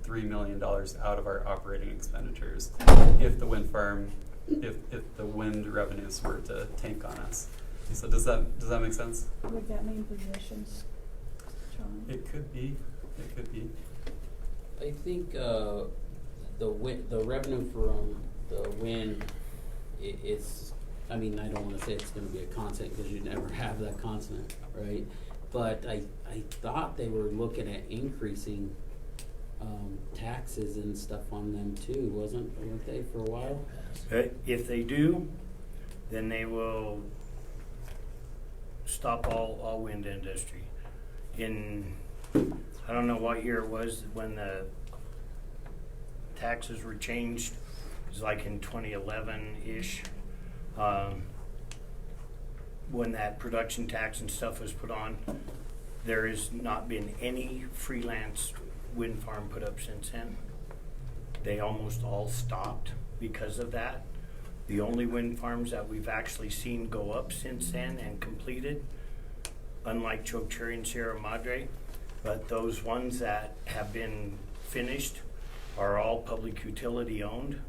$3 million out of our operating expenditures if the wind farm, if the wind revenues were to tank on us. So does that make sense? Would that mean positions, John? It could be. I think the revenue from the wind, it's, I mean, I don't want to say it's going to be a constant, because you never have that constant, right? But I thought they were looking at increasing taxes and stuff on them too, weren't they, for a while? If they do, then they will stop all wind industry. I don't know what year it was when the taxes were changed. It was like in 2011-ish. When that production tax and stuff was put on, there has not been any freelance wind farm put up since then. They almost all stopped because of that. The only wind farms that we've actually seen go up since then and completed, unlike Chokecherry and Sierra Madre, but those ones that have been finished are all public utility owned,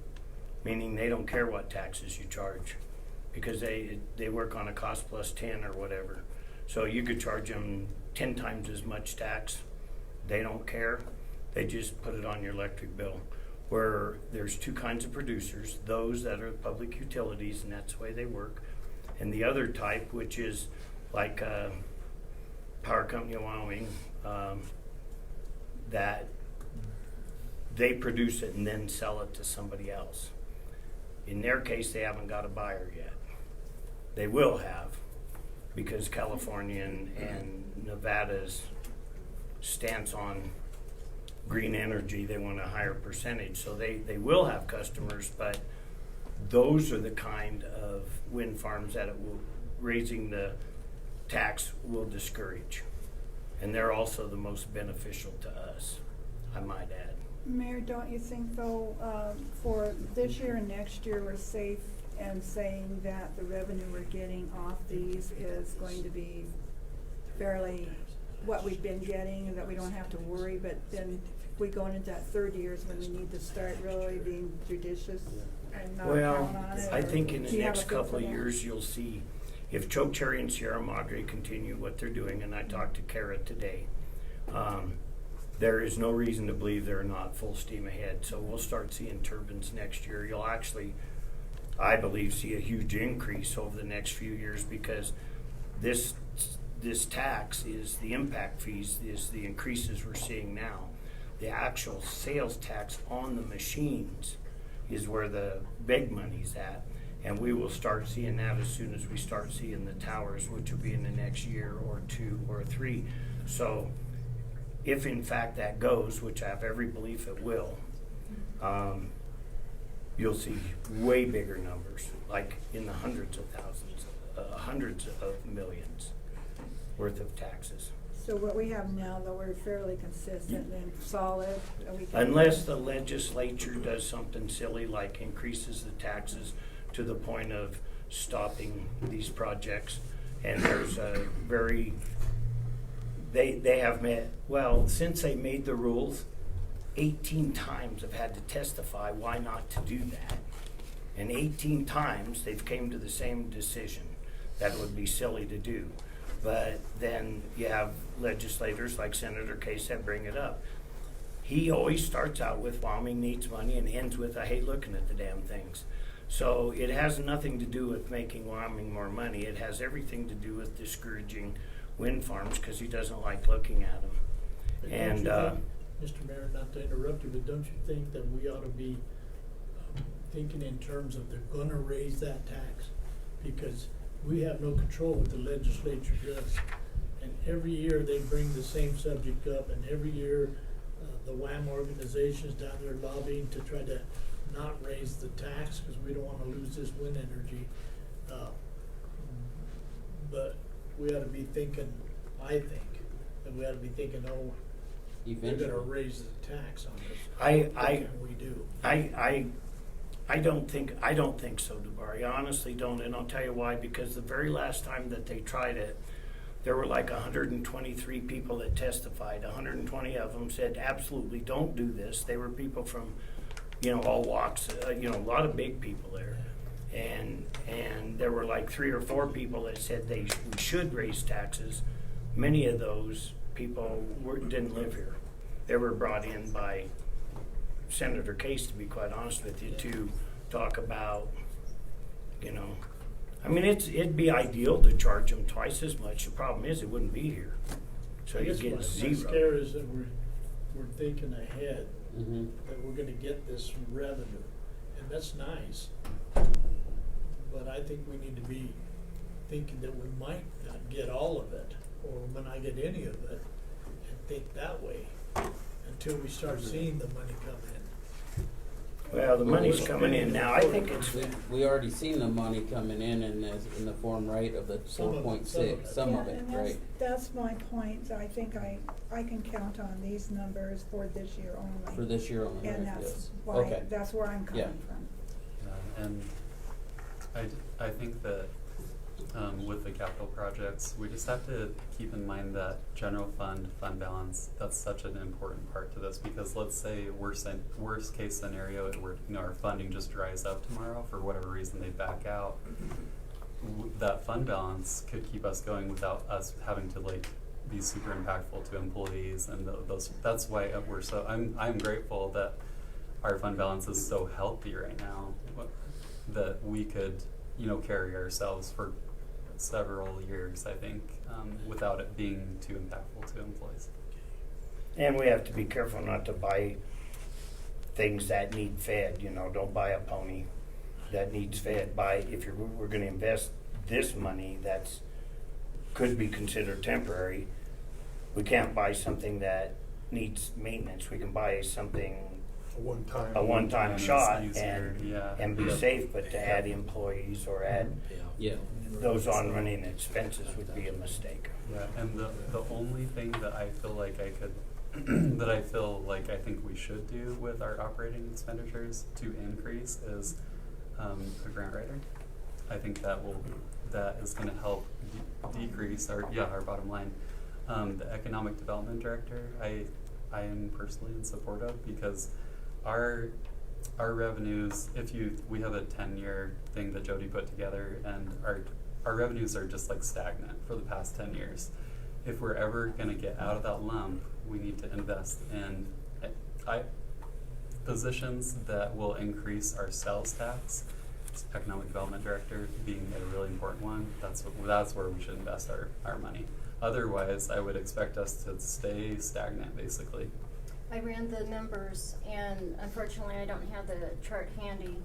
meaning they don't care what taxes you charge, because they work on a cost plus 10 or whatever. So you could charge them 10 times as much tax. They don't care. They just put it on your electric bill. Where there's two kinds of producers, those that are public utilities, and that's the way they work, and the other type, which is like Power Company of Wyoming, that they produce it and then sell it to somebody else. In their case, they haven't got a buyer yet. They will have, because California and Nevada's stance on green energy, they want a higher percentage, so they will have customers, but those are the kind of wind farms that raising the tax will discourage, and they're also the most beneficial to us, I might add. Mayor, don't you think though, for this year and next year, we're safe in saying that the revenue we're getting off these is going to be fairly what we've been getting, and that we don't have to worry, but then we go into that third year is when we need to start really being judicious and not count on it? I think in the Do you have next a feel couple for of that? years, you'll see if Chokecherry and Sierra Madre continue what they're doing, and I talked to Kara today, there is no reason to believe they're not full steam ahead. So we'll start seeing turbines next year. You'll actually, I believe, see a huge increase over the next few years, because this tax is the impact fees, is the increases we're seeing now. The actual sales tax on the machines is where the big money's at, and we will start seeing that as soon as we start seeing the towers, which will be in the next year or 2 or 3. So if in fact that goes, which I have every belief it will, you'll see way bigger numbers, like in the hundreds of thousands, hundreds of millions worth of taxes. So what we have now, though, we're fairly consistent and solid. and we can- Unless the legislature does something silly like increases the taxes to the point of stopping these projects. And there's a very, they have met, well, since they made the rules, 18 times have had to testify why not to do that. And 18 times they've came to the same decision. That would be silly to do. But then you have legislators like Senator Case that bring it up. He always starts out with Wyoming needs money and ends with I hate looking at the damn things. So it has nothing to do with making Wyoming more money. It has everything to do with discouraging wind farms because he doesn't like looking at them. But And don't you think, Mr. Mayor, not to interrupt you, but don't you think that we ought to be thinking in terms of they're gonna raise that tax? Because we have no control what the legislature does. And every year they bring the same subject up, and every year the WAM organization's down there lobbying to try to not raise the tax because we don't want to lose this wind energy. But we ought to be thinking, I think, that we ought to be thinking, oh, they're Eventually. gonna raise the tax on us. I What can we do? I don't think so, DeBari. I honestly don't, and I'll tell you why. Because the very last time that they tried it, there were like 123 people that testified. 120 of them said, "Absolutely, don't do this." They were people from, all walks. A lot of big people there, and there were like 3 or 4 people that said we should raise taxes. Many of those people didn't live here. They were brought in by Senator Case, to be quite honest with you, to talk about, it'd be ideal to charge them twice as much. The problem is it wouldn't be here. So I you guess get my zero. scare is that we're thinking ahead, Mm-hmm. that we're gonna get this revenue, and that's nice. But I think we need to be thinking that we might not get all of it, or we might not get any of it, and think that way until we start seeing the money come in. Well, the money's coming in now. I think it's, We already seen the money coming in the form, right, of the Some of it, 4.6, some of Yeah, it, and right? that's my point. I think I can count on these numbers for this year only. For this year only, And right, that's yes. why, Okay. that's where I'm Yeah. coming from. Yeah, and I think that with the capital projects, we just have to keep in mind that general fund balance, that's such an important part to this, because let's say worst case scenario, where our funding just dries up tomorrow for whatever reason they back out. That fund balance could keep us going without us having to be super impactful to employees and those. That's why I'm grateful that our fund balance is so healthy right now, that we could carry ourselves for several years, I think, without it being too impactful to employees. and we have to be careful not to buy things that need fed. Don't buy a pony that needs fed. We're going to invest this money that's could be considered temporary. We can't buy something that needs maintenance. We can buy something A one-time. a one-time It's shot easier, and be safe, but to add employees or add Yeah. those on running expenses would be a mistake. Yeah, and the only thing that I feel like I could I think we should do with our operating expenditures to increase is a grant writer. I think that is going to help decrease our bottom line. The economic development director, I am personally in support of, because our revenues, we have a 10-year thing that Jody put together, and our revenues are just stagnant for the past 10 years. If we're ever going to get out of that lump, we need to invest in positions that will increase our sales tax. Economic development director being a really important one. That's where we should invest our money. Otherwise, I would expect us to stay stagnant, basically. I ran the numbers, and unfortunately I don't have the chart handy,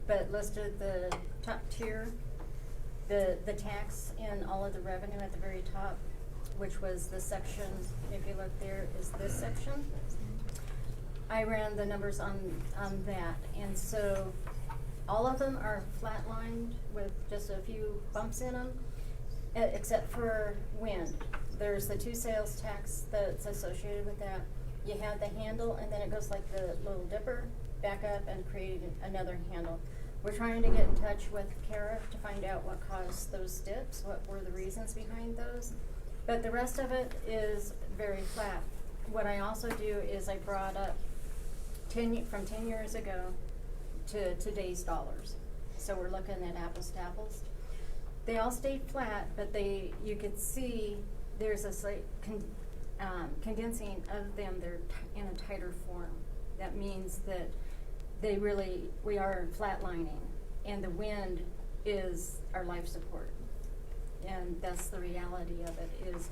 but listed the top tier, the tax and all of the revenue at the very top, which was the section, if you look there, is this section. I ran the numbers on that, and so all of them are flatlined with just a few bumps in them, except for wind. There's the 2 sales tax that's associated with that. You have the handle, and then it goes like the little dipper, back up and create another handle. We're trying to get in touch with Kara to find out what caused those dips, what were the reasons behind those. But the rest of it is very flat. What I also do is I brought up from 10 years ago to today's dollars. So we're looking at apples to apples. They all stayed flat, but you could see there's a slight condensing of them. They're in a tighter form. That means that we are flatlining, and the wind is our life support. And that's the reality of it, is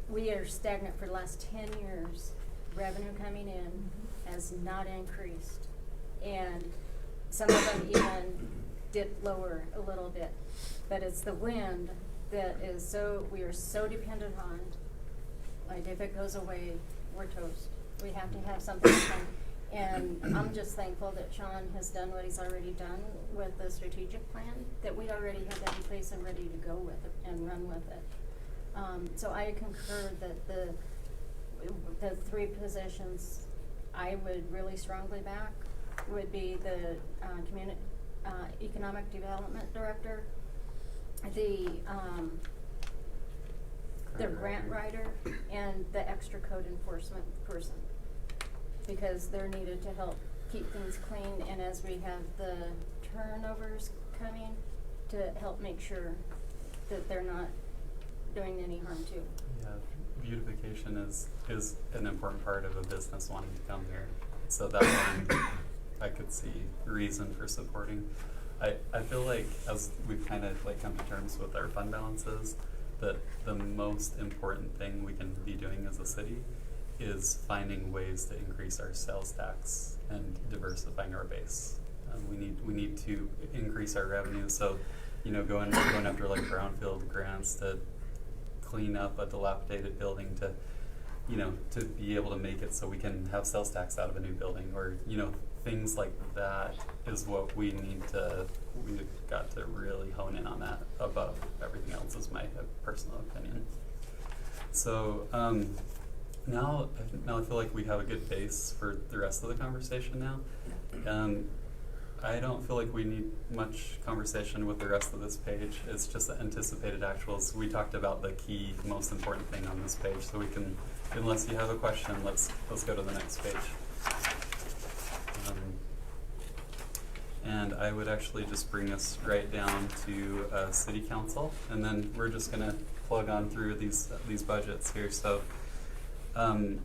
we are stagnant for the last 10 years. Revenue coming in has not increased. And some of them even dipped lower a little bit. But it's the wind that we are so dependent on. Like, if it goes away, we're toast. We have to have something come. And I'm just thankful that Sean has done what he's already done with the strategic plan, that we already have that in place and ready to go with it and run with it. So I concur that the 3 positions I would really strongly back would be the economic development director, the grant writer, and the extra code enforcement person, because they're needed to help keep things clean, and as we have the turnovers coming, to help make sure that they're not doing any harm too. Yeah, beautification is an important part of a business wanting to come here. So that one I could see reason for supporting. I feel like as we've kind of like come to terms with our fund balances, that the most important thing we can be doing as a city is finding ways to increase our sales tax and diversifying our base. We need to increase our revenue. So, you know, going after like brownfield grants to clean up a dilapidated building, to, you know, to be able to make it so we can have sales tax out of a new building, or, you know, things like that is what we've got to really hone in on that above everything else, is my personal opinion. So now I feel like we have a good base for the rest of the conversation now. I don't feel like we need much conversation with the rest of this page. It's just the anticipated actuals. We talked about the key, most important thing on this page, so we can, unless you have a question, let's go to the next page. And I would actually just bring us right down to City Council, and then we're just gonna plug on through these budgets here. So, and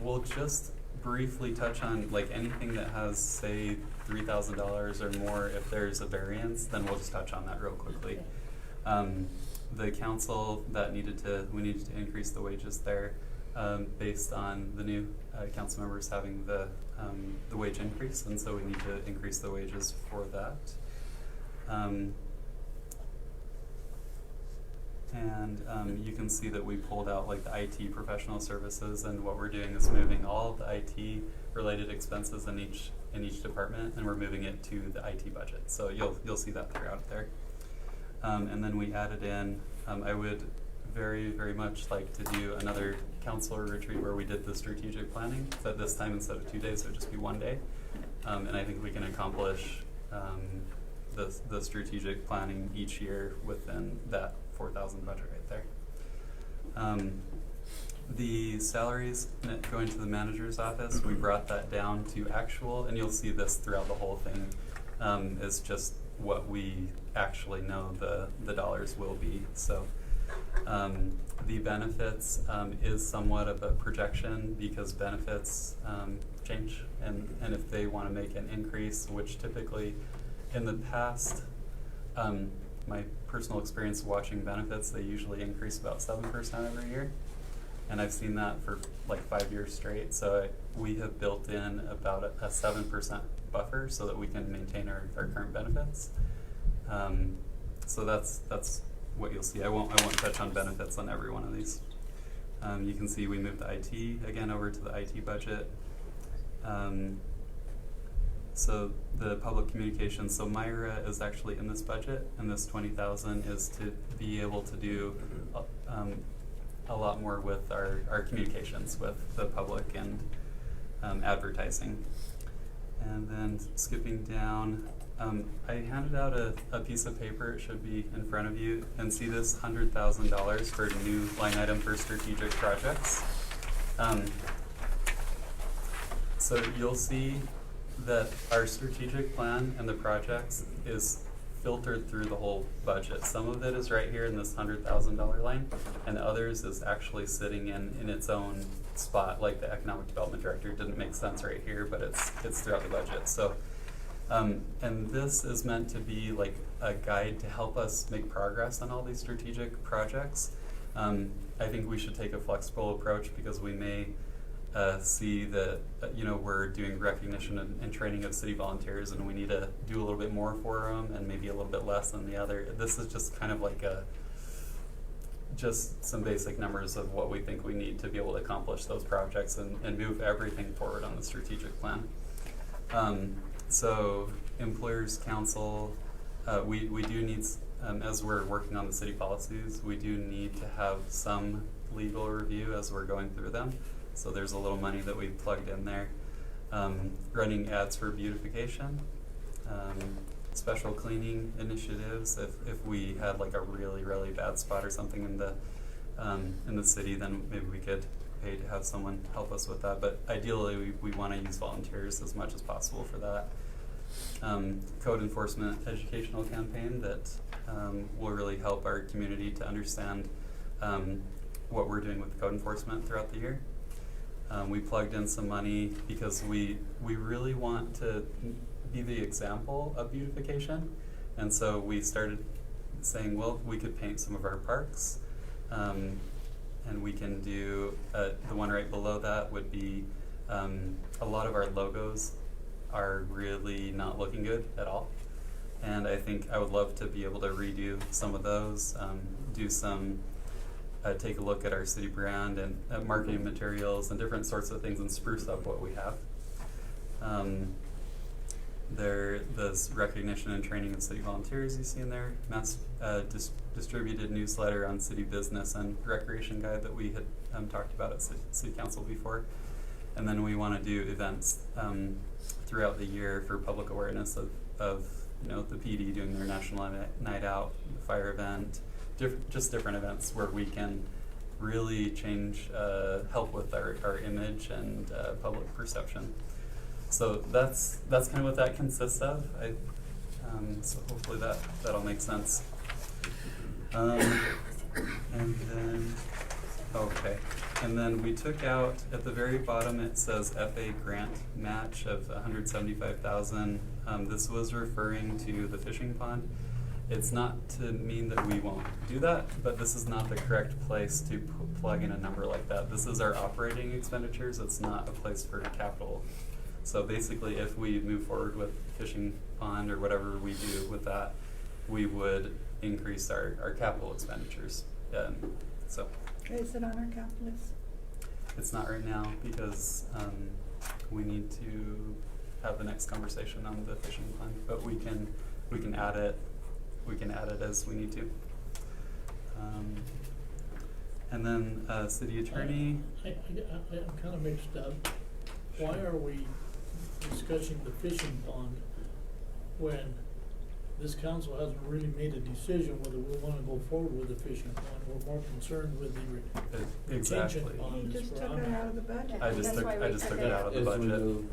we'll just briefly touch on like anything that has, say, $3,000 or more. If there's a variance, then we'll just touch on that real quickly. The council we needed to increase the wages there, based on the new council members having the wage increase, and so we need to increase the wages for that. And you can see that we pulled out like the IT professional services, and what we're doing is moving all of the IT related expenses in each department, and we're moving it to the IT budget. So you'll see that throughout there. And then we added in, I would very, very much like to do another counselor retreat where we did the strategic planning, but this time instead of 2 days, it would just be 1 day. And I think we can accomplish the strategic planning each year within that 4,000 budget right there. The salaries going to the manager's office, we brought that down to actual, and you'll see this throughout the whole thing, is just what we actually know the dollars will be. So the benefits is somewhat of a projection, because benefits change, and if they want to make an increase, which typically in the past, my personal experience watching benefits, they usually increase about 7% every year, and I've seen that for like 5 years straight. So we have built in about a 7% buffer so that we can maintain our current benefits. So that's what you'll see. I won't touch on benefits on every one of these. You can see we moved the IT again over to the IT budget. So the public communications, so Myra is actually in this budget, and this 20,000 is to be able to do a lot more with our communications with the public and advertising. And then skipping down, I handed out a piece of paper, it should be in front of you, and see this $100,000 for a new line item for strategic projects. So you'll see that our strategic plan and the projects is filtered through the whole budget. Some of it is right here in this $100,000 line, and others is actually sitting in its own spot, like the economic development director. It didn't make sense right here, but it's throughout the budget. So, and this is meant to be like a guide to help us make progress on all these strategic projects. I think we should take a flexible approach because we may see that we're doing recognition and training of city volunteers, and we need to do a little bit more for them and maybe a little bit less than the other. This is just kind of like just some basic numbers of what we think we need to be able to accomplish those projects and move everything forward on the strategic plan. So Employers Council, we do need, as we're working on the city policies, we do need to have some legal review as we're going through them. So there's a little money that we plugged in there. Running ads for beautification, special cleaning initiatives. If we had like a really, really bad spot or something in the city, then maybe we could pay to have someone help us with that. But ideally, we want to use volunteers as much as possible for that. Code enforcement educational campaign that will really help our community to understand what we're doing with code enforcement throughout the year. We plugged in some money because we really want to be the example of beautification, and so we started saying, well, we could paint some of our parks, and we can do the one right below that would be a lot of our logos are really not looking good at all, and I think I would love to be able to redo some of those, do some take a look at our city brand and marketing materials and different sorts of things and spruce up what we have. There's recognition and training of city volunteers you see in there, mass distributed newsletter on city business and recreation guide that we had talked about at city council before. And then we want to do events throughout the year for public awareness of the PD doing their national night out, the fire event, just different events where we can really change, help with our image and public perception. So that's kind of what that consists of. So hopefully that'll make sense. And then we took out at the very bottom, it says FA grant match of $175,000. This was referring to the fishing pond. It's not to mean that we won't do that, but this is not the correct place to plug in a number like that. This is our operating expenditures. It's not a place for capital. So basically, if we move forward with fishing pond or whatever we do with that, we would increase our capital expenditures. So Is it on our capital list? it's not right now because we need to have the next conversation on the fishing pond, but we can add it. We can add it as we need to. And then city attorney. I'm kind of mixed up. Why are we discussing the fishing pond when this council hasn't really made a decision whether we want to go forward with the fishing pond? We're more concerned with the Exactly. retention pond. You is just where took I'm it at. out of the budget. I just That's why we took took it out of the Is budget. removed.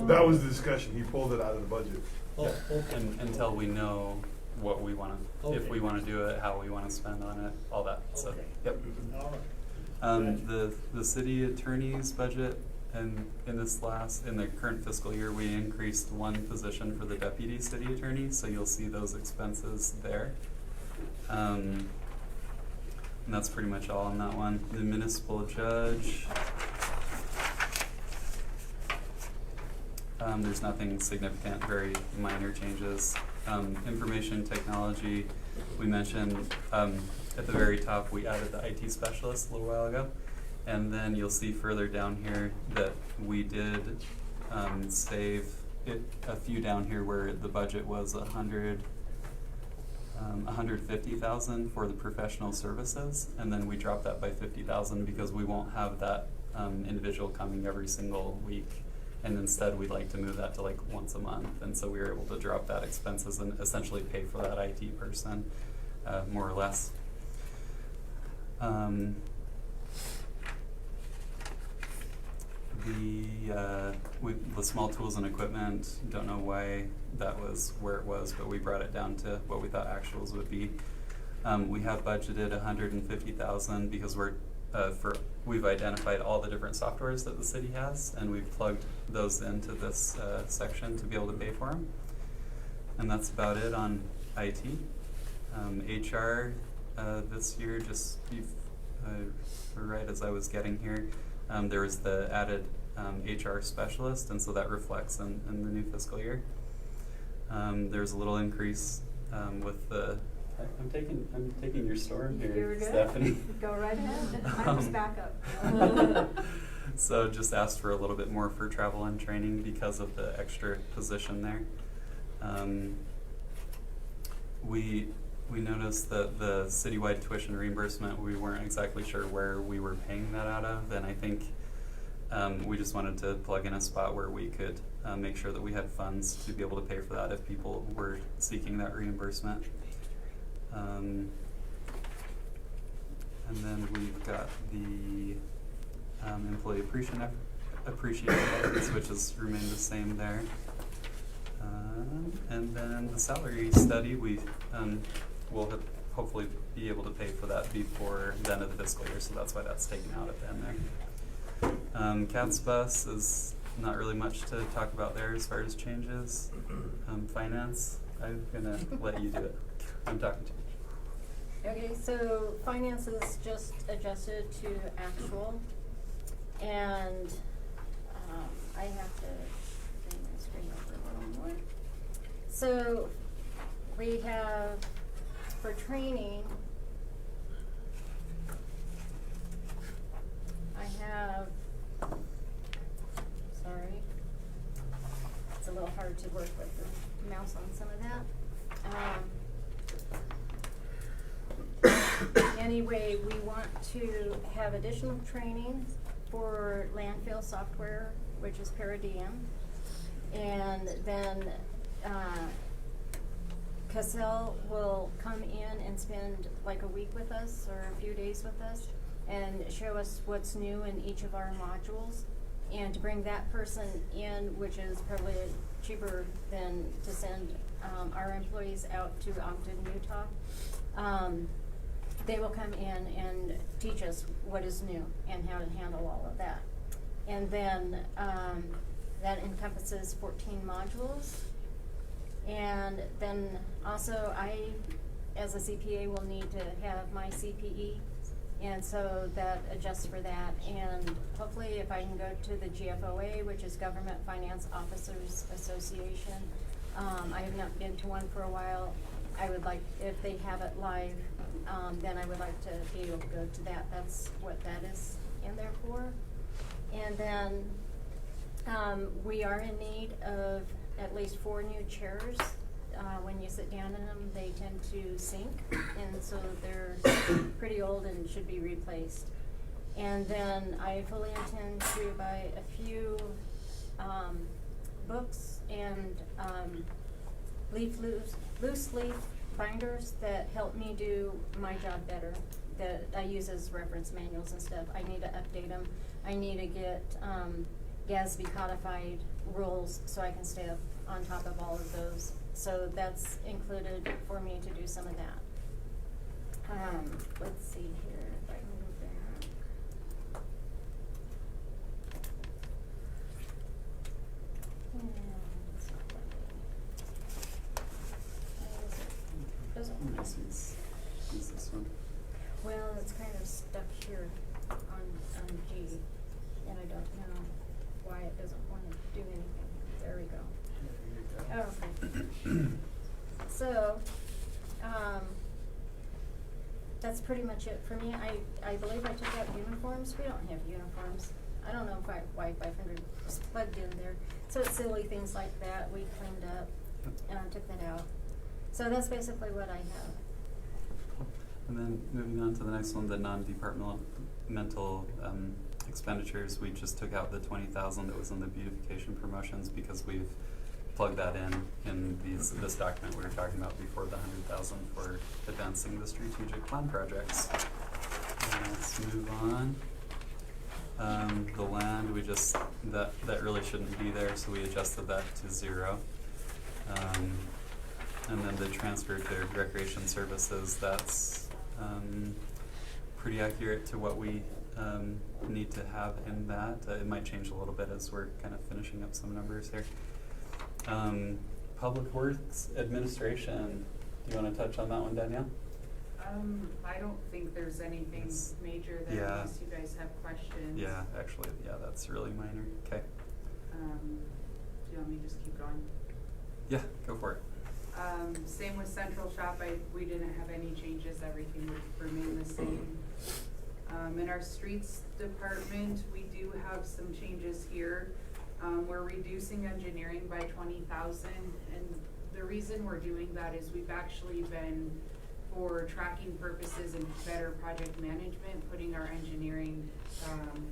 That was the discussion, he pulled it out of the budget. Oh, okay. Until we know what we want to, if Okay. we want to do it, how we want to spend on it, all that. So, Okay. yep. All right. The city attorney's budget, and in the current fiscal year, we increased one position for the deputy city attorney, so you'll see those expenses there. And that's pretty much all on that one. The municipal judge, there's nothing significant, very minor changes. Information technology, we mentioned at the very top, we added the IT specialist a little while ago. And then you'll see further down here that we did save a few down here where the budget was $150,000 for the professional services, and then we dropped that by $50,000 because we won't have that individual coming every single week, and instead we'd like to move that to like once a month, and so we were able to drop that expenses and essentially pay for that IT person, more or less. the small tools and equipment, don't know why that was where it was, but we brought it down to what we thought actuals would be. We have budgeted 150,000 because we've identified all the different softwares that the city has, and we've plugged those into this section to be able to pay for them. And that's about it on IT. HR this year, just right as I was getting here, there was the added HR specialist, and so that reflects in the new fiscal year. There's a little increase with the. I'm taking your storm here, You're good. Stephanie. Go right ahead. I'm just backup. So just asked for a little bit more for travel and training because of the extra position there. We noticed that the citywide tuition reimbursement, we weren't exactly sure where we were paying that out of, and I think we just wanted to plug in a spot where we could make sure that we had funds to be able to pay for that if people were seeking that reimbursement. And then we've got the employee appreciation efforts, which has remained the same there. And then the salary study, we will hopefully be able to pay for that before the end of the fiscal year, so that's why that's taken out at the end there. Cat's Bus is not really much to talk about there as far as changes. Finance, I'm gonna let you do it. I'm talking to you. Okay, so finance is just adjusted to actual, and I have to bring my screen up a little more. So we have for training, I have, sorry, it's a little hard to work with the mouse on some of that. Anyway, we want to have additional training for landfill software, which is Paradigm. And then Cassell will come in and spend like a week with us or a few days with us and show us what's new in each of our modules. And to bring that person in, which is probably cheaper than to send our employees out to Ogden, Utah. They will come in and teach us what is new and how to handle all of that. And then that encompasses 14 modules. And then also I, as a CPA, will need to have my CPE. And so that adjusts for that. And hopefully if I can go to the GFOA, which is Government Finance Officers Association, I have not been to one for a while. I would like, if they have it live, then I would like to be able to go to that. That's what that is in there for. And then we are in need of at least 4 new chairs. When you sit down in them, they tend to sink, and so they're pretty old and should be replaced. And then I fully intend to buy a few books and loose leaf binders that help me do my job better, that I use as reference manuals and stuff. I need to update them. I need to get GASB codified rules so I can stay up on top of all of those. So that's included for me to do some of that. Let's see here if I can move back. It's not letting me. Is this one? Well, it's kind of stuck here on G, and I don't know why it doesn't want to do anything. There we go. Okay. So, that's pretty much it for me. I believe I took out uniforms. We don't have uniforms. I don't know if why 500 was plugged in there. So it's silly things like that. We cleaned up and took that out. So that's basically what I have. And then moving on to the next one, the non-departmental expenditures, we just took out the 20,000 that was in the beautification promotions because we've plugged that in this document we were talking about before, the 100,000 for advancing the strategic plan projects. Let's move on. The land, we just, that really shouldn't be there, so we adjusted that to 0. And then the transfer to recreation services, that's pretty accurate to what we need to have in that. It might change a little bit as we're kind of finishing up some numbers here. Public Works Administration, do you want to touch on that one, Danielle? I don't think there's anything It's- major there yeah. unless you guys have questions. Yeah, actually, yeah, that's really minor. Okay. Do you want me to just keep going? Yeah, go for it. Same with Central Shop, we didn't have any changes, everything would remain the same. In our streets department, we do have some changes here. We're reducing engineering by 20,000, and the reason we're doing that is we've actually been, for tracking purposes and better project management, putting our engineering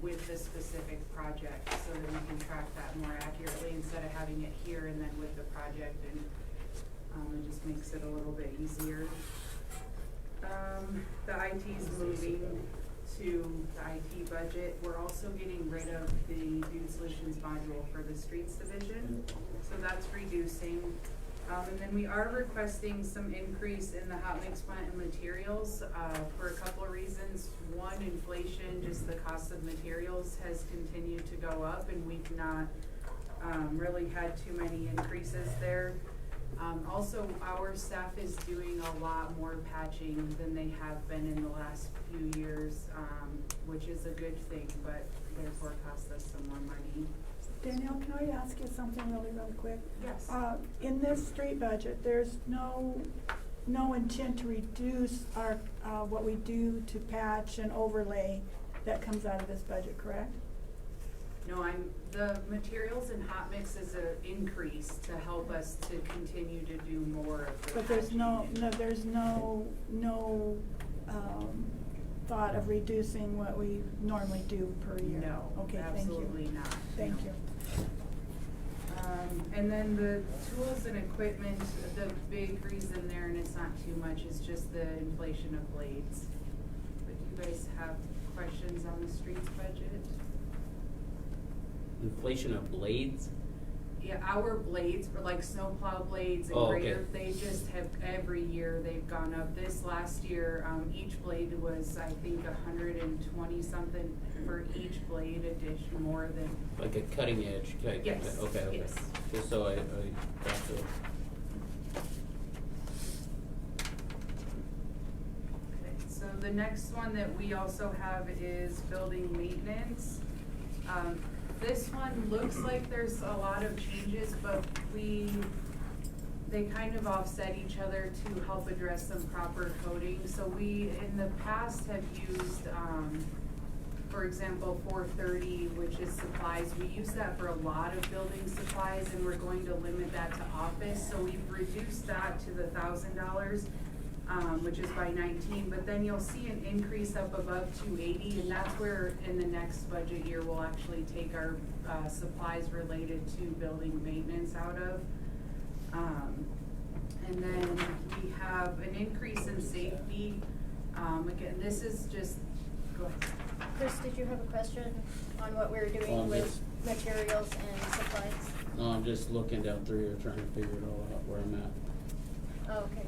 with the specific project so that we can track that more accurately instead of having it here and then with the project, and it just makes it a little bit easier. The IT's moving to the IT budget. We're also getting rid of the Dune Solutions module for the streets division, so that's reducing. And then we are requesting some increase in the hot mix plant and materials for a couple of reasons. One, inflation, just the cost of materials has continued to go up, and we've not really had too many increases there. Also, our staff is doing a lot more patching than they have been in the last few years, which is a good thing, but therefore costs us some more money. Danielle, can I ask you something really quick? Yes. In this street budget, there's no intent to reduce our, what we do to patch and overlay that comes out of this budget, correct? No, the materials and hot mix is an increase to help us to continue to do more of the But there's patching. there's no thought of reducing what we normally do per year? No, Okay, thank you. absolutely not. Thank no. you. And then the tools and equipment, the big reason there, and it's not too much, is just the inflation of blades. But do you guys have questions on the streets budget? Inflation of blades? Yeah, our blades, for like snowplow blades and Oh, okay. grader, they just have, every year they've gone up. This last year, each blade was, I think, 120 something for each blade addition, more than. Like a cutting edge type? Yes, Okay. yes. Just so I got to. Okay, so the next one that we also have is building maintenance. This one looks like there's a lot of changes, but they kind of offset each other to help address some proper coding. So we, in the past, have used, for example, 430, which is supplies. We use that for a lot of building supplies, and we're going to limit that to office. So we've reduced that to the $1,000. Which is by 19, but then you'll see an increase up above 280, and that's where in the next budget year we'll actually take our supplies related to building maintenance out of. And then we have an increase in safety. Again, this is just, go ahead. Chris, did you have a question on what we were doing with materials and supplies? No, I'm just looking down through here, trying to figure it all out where I'm at. Oh, okay.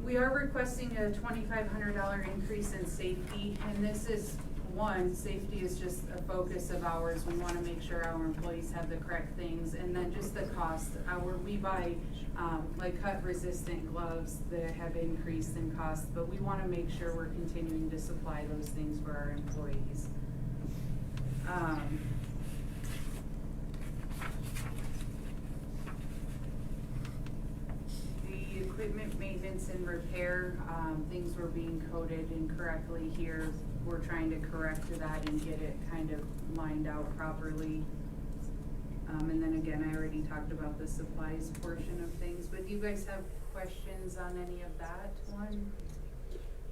We are requesting a $2,500 increase in safety, and this is, one, safety is just a focus of ours. We want to make sure our employees have the correct things, and then just the cost. We buy like cut-resistant gloves that have increased in cost, but we want to make sure we're continuing to supply those things for our employees. Equipment maintenance and repair, things were being coded incorrectly here. We're trying to correct that and get it kind of lined out properly. And then again, I already talked about the supplies portion of things, but do you guys have questions on any of that one?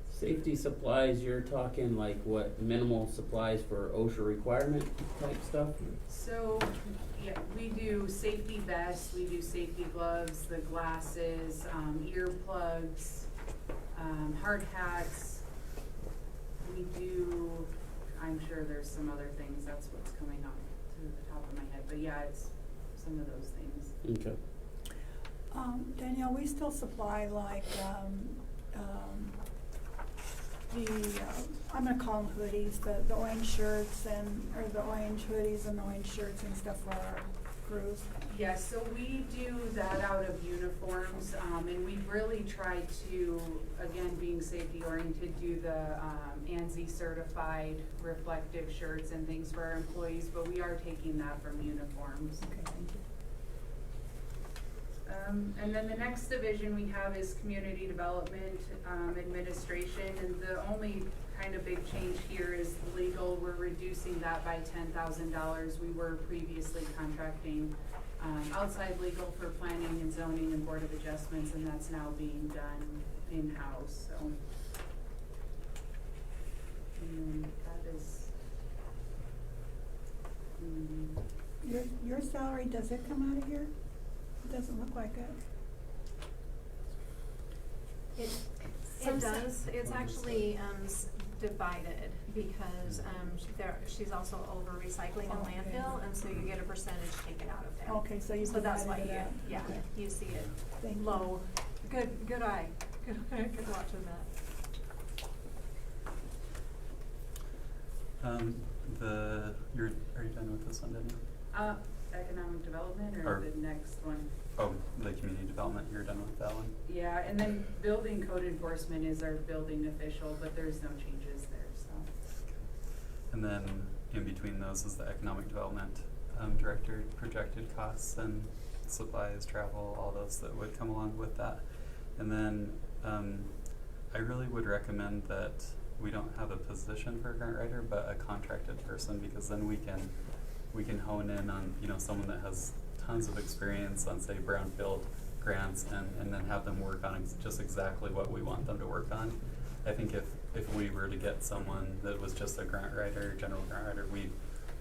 Safety supplies, you're talking like what, minimal supplies for OSHA requirement type stuff? So, yeah, we do safety vests, we do safety gloves, the glasses, earplugs, hard hats. we do, I'm sure there's some other things, that's what's coming up to the top of my head, but yeah, it's some of those things. Okay. Danielle, we still supply like, I'm gonna call them hoodies, the orange shirts or the orange hoodies and the orange shirts and stuff for our crews. Yeah, so we do that out of uniforms, and we really try to, again, being safety oriented, do the ANSI certified reflective shirts and things for our employees, but we are taking that from uniforms. Okay, thank you. And then the next division we have is community development, administration, and the only kind of big change here is legal. We're reducing that by $10,000. We were previously contracting outside legal for planning and zoning and board of adjustments, and that's now being done in-house, so. And that is, Your salary, does it come out of here? It doesn't look like it. It does, it's actually, divided because, she's also over recycling and Okay. landfill, and so you get a percentage taken out of there. Okay, so you So that's why divided it you, out. yeah, Okay. you see it Thank you. low. Good eye, good watching that. Are you done with this one, Danielle? economic development or Or- the next one? Oh, the community development, you're done with that one? Yeah, and then building code enforcement is our building official, but there's no changes there, so. And then in between those is the economic development director projected costs and supplies, travel, all those that would come along with that. And then I really would recommend that we don't have a position for a grant writer, but a contracted person, because then we can hone in on, you know, someone that has tons of experience on, say, brownfield grants, and then have them work on just exactly what we want them to work on. I think if we were to get someone that was just a grant writer, general grant writer,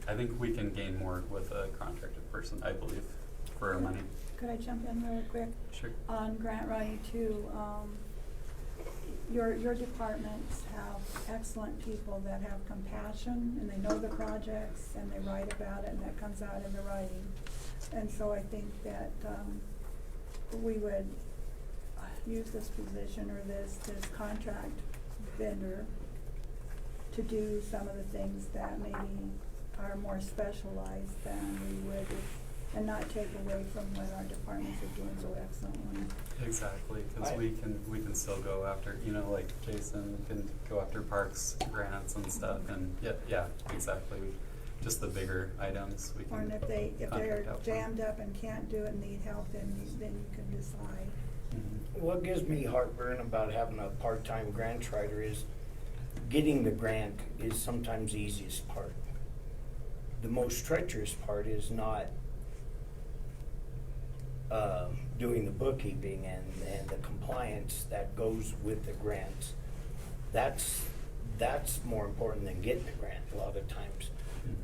I think we can gain more with a contracted person, I believe, for our money. Could I jump in real quick? Sure. On grant writing too, your departments have excellent people that have compassion and they know the projects and they write about it and that comes out in the writing. And so I think that, we would use this position or this contract vendor to do some of the things that maybe are more specialized than we would and not take away from what our departments are doing so excellently. Exactly, because we can still go after, you know, like Jason can go after parks grants and stuff, and yeah, exactly. Just the bigger items we Or can. if they're contract out for. jammed up and can't do it and need help, then you can decide. Mhm. What gives me heartburn about having a part-time grant writer is getting the grant is sometimes the easiest part. The most treacherous part is not doing the bookkeeping and the compliance that goes with the grants. That's more important than getting the grant a lot of times.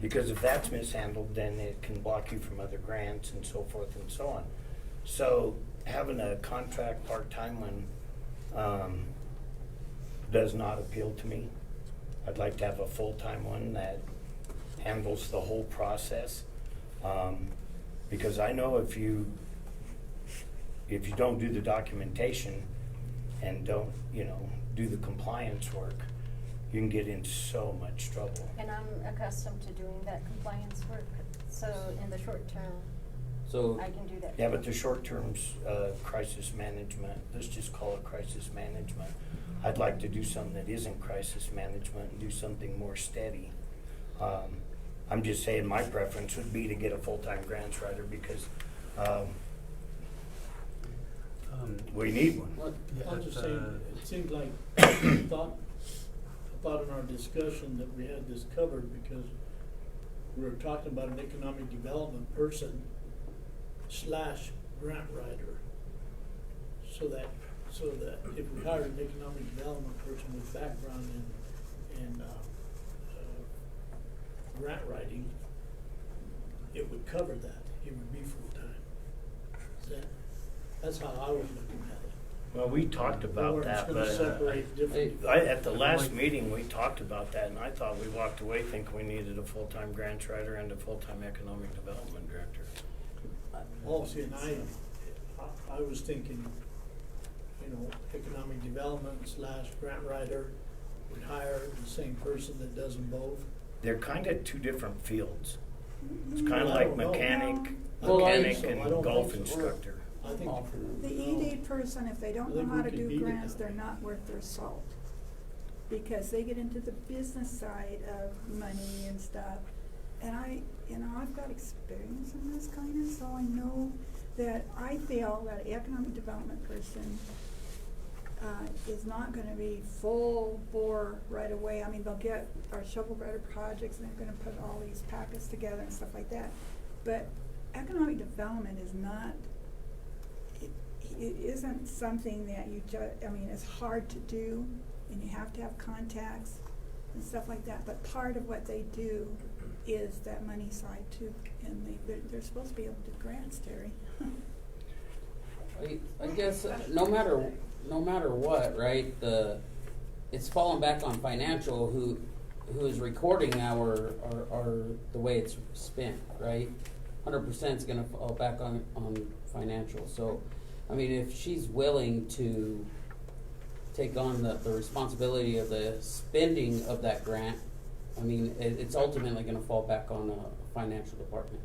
Because if that's mishandled, then it can block you from other grants and so forth and so on. So having a contract part-time one does not appeal to me. I'd like to have a full-time one that handles the whole process. Because I know if you don't do the documentation and don't, do the compliance work, you can get in so much trouble. And I'm accustomed to doing that compliance work, so in the short term, So, I can do that. Yeah, but the short term's crisis management, let's just call it crisis management. I'd like to do something that isn't crisis management and do something more steady. I'm just saying my preference would be to get a full-time grants writer because we need one. what, I'll just say, it seemed like, I thought in our discussion that we had this covered because we were talking about an economic development person / grant writer. So that if we hired an economic development person with background in grant writing, it would cover that, it would be full-time. That's how I was looking at it. Well, we talked about Or it's that, gonna but separate different. at the last meeting, we talked about that, and I thought we walked away thinking we needed a full-time grants writer and a full-time economic development director. Oh, see, and I was thinking, economic development / grant writer would hire the same person that does them both. They're kind of two different fields. It's Mm, kind of I like don't know. Well, I- mechanic so I and don't golf think so. instructor. I think, The ED person, if they don't I know think how we to could do beat it grants, now. they're not worth their salt. Because they get into the business side of money and stuff. And I've got experience in this kind of, so I know that I feel that an economic development person is not gonna be full bore right away. I mean, they'll get our shovel-ready projects and they're gonna put all these packets together and stuff like that. But economic development is not, it isn't something that you it's hard to do and you have to have contacts and stuff like that. But part of what they do is that money side too. And they're supposed to be able to do grants, Terry. I guess no matter what, right? It's falling back on financial who is recording our the way it's spent, right? 100% is going to fall back on financial. So, I mean, if she's willing to take on the responsibility of the spending of that grant, I mean, it's ultimately going to fall back on a financial department.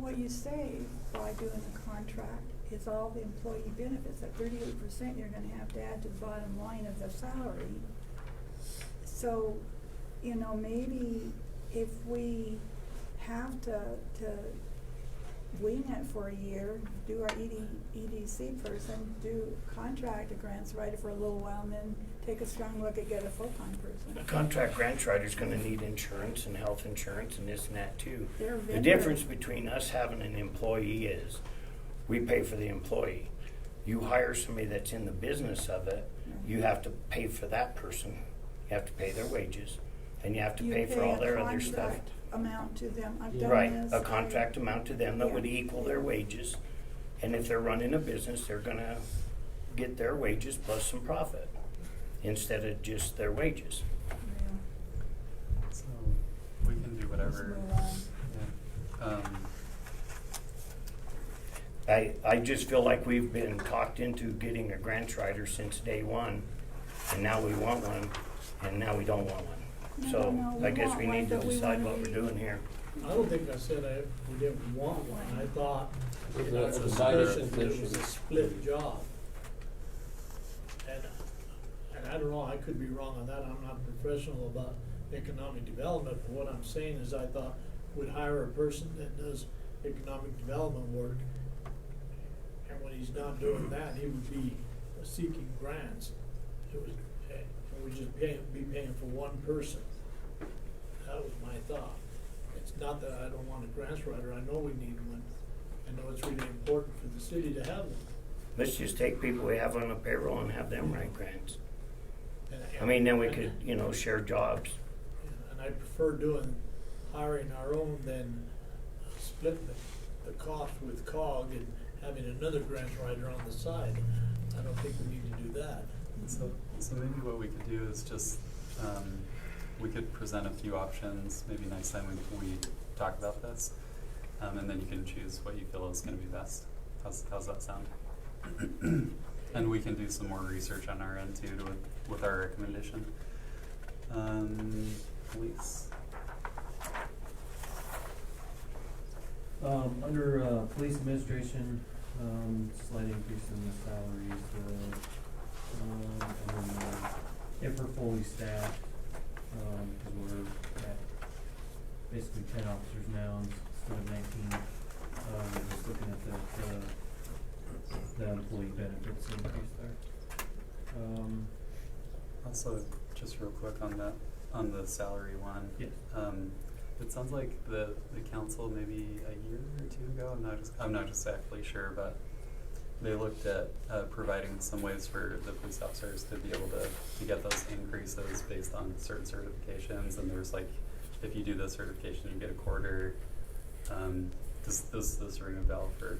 What you say by doing the contract is all the employee benefits, that 38% you're gonna have to add to the bottom line of the salary. So, maybe if we have to wing it for a year, do our EDC person, do contract a grants writer for a little while, and then take a strong look at get a full-time A person. contract grants writer's gonna need insurance and health insurance and this and that too. They're The vendor. difference between us having an employee is, we pay for the employee. You hire somebody that's in the business of it, you have to pay for that person. You have to pay their wages, and you have to pay for all their other stuff. You pay a contract amount to them. I've done Right, this. a contract amount to them that would Yeah. equal their wages. And if they're running a business, they're gonna get their wages plus some profit, instead of just their wages. Yeah. So we can do whatever. Let's move on. Yeah. I just feel like we've been talked into getting a grants writer since day one, and now we want one, and now we don't want one. So No, we I guess want we one, need to but we decide wanna what we're be- doing here. I don't think I said we didn't want one. I thought It was in our a divided discussion that it was a position. split job. And I don't know, I could be wrong on that. I'm not professional about economic development, but what I'm saying is I thought we'd hire a person that does economic development work. And when he's not doing that, he would be seeking grants. It was, and we'd just be paying for one person. That was my thought. It's not that I don't want a grants writer, I know we need one. I know it's really important for the city to have one. Let's just take people we have on the payroll and have them write grants. And- I mean, then we could, share jobs. And I prefer hiring our own than splitting the cost with COG and having another grant writer on the side. I don't think we need to do that. So maybe what we could do is just, we could present a few options, maybe next time we talk about this. And then you can choose what you feel is gonna be best. How's that sound? And we can do some more research on our end too with our recommendation. Police. Under police administration, slight increase in the salaries, and then, if we're fully staffed, cause we're at basically 10 officers now instead of 19, just looking at the employee benefits increase there. Also, just real quick on the salary one. Yes. It sounds like the council maybe a year or two ago, I'm not exactly sure, but they looked at providing some ways for the police officers to be able to get those increases based on certain certifications, and there's like, if you do the certification, you get a quarter to Does this ring a bell for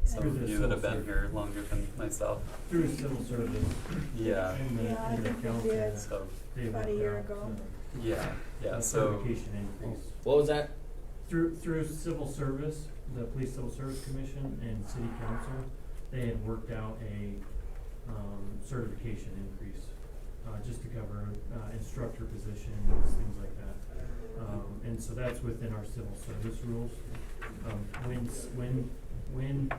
some Through of the you that have civil been service. here longer than myself? Through civil service. Yeah. And the, Yeah, I and the think they council. did. So, they About a worked year out ago. yeah, the so, certification increase. What was that? Through civil service, the Police Civil Service Commission and City Council, they had worked out a, certification increase, just to cover, instructor positions, things like that. And so that's within our civil service rules. When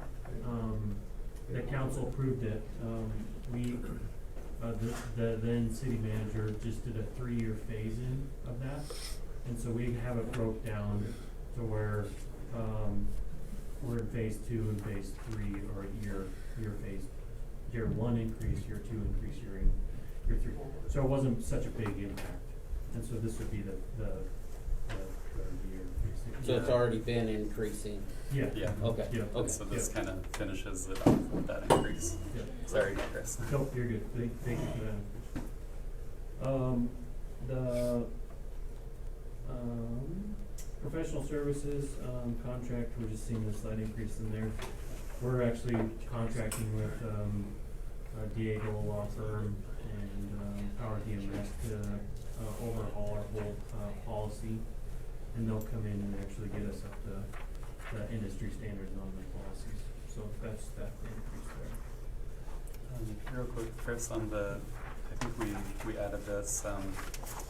the council approved it, the then city manager just did a 3-year phase-in of that. And so we have it broke down to where, we're in phase 2 and phase 3, or year phase. Year 1 increase, year 2 increase, year 3. So it wasn't such a big impact. And so this would be the third year, basically. So it's already been increasing. Yeah. yeah. Okay, Yeah. okay. So this Yeah. kind of finishes it off with that increase. Yeah. Sorry, Chris. Nope, you're good. Thank you for that. The, professional services, contract, we're just seeing a slight increase in there. We're actually contracting with, Diego Law Firm and, Power DMS to, overhaul our whole, policy. And they'll come in and actually get us up to the industry standards on the policies. So that's the increase there. Real quick, Chris, on the, I think we added this,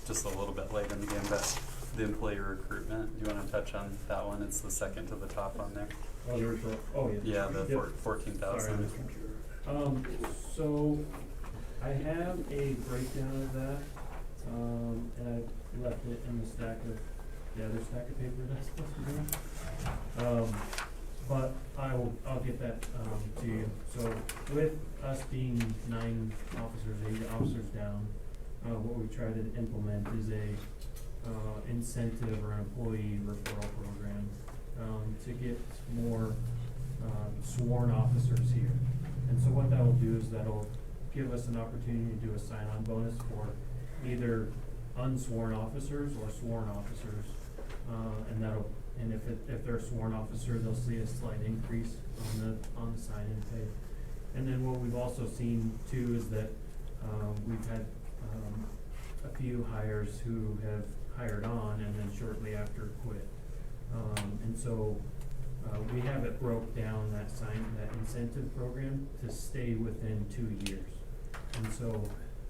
just a little bit late in the game, but the employee recruitment, do you wanna touch on that one? It's the second to the top on there. Oh, the referral, oh, yeah. Yeah, the Yep. 14,000. So I have a breakdown of that, and I left it in the stack of, the other stack of paper that's supposed to be. But I'll get that, to you. So with us being 9 officers, 8 officers down, what we try to implement is a, incentive or an employee referral program, to get more, sworn officers here. And so what that will do is that'll give us an opportunity to do a sign-on bonus for either unsworn officers or sworn officers. And if they're a sworn officer, they'll see a slight increase on the sign-in pay. And then what we've also seen too is that, we've had, a few hires who have hired on and then shortly after quit. And so, we have it broke down, that incentive program, to stay within 2 years. And so,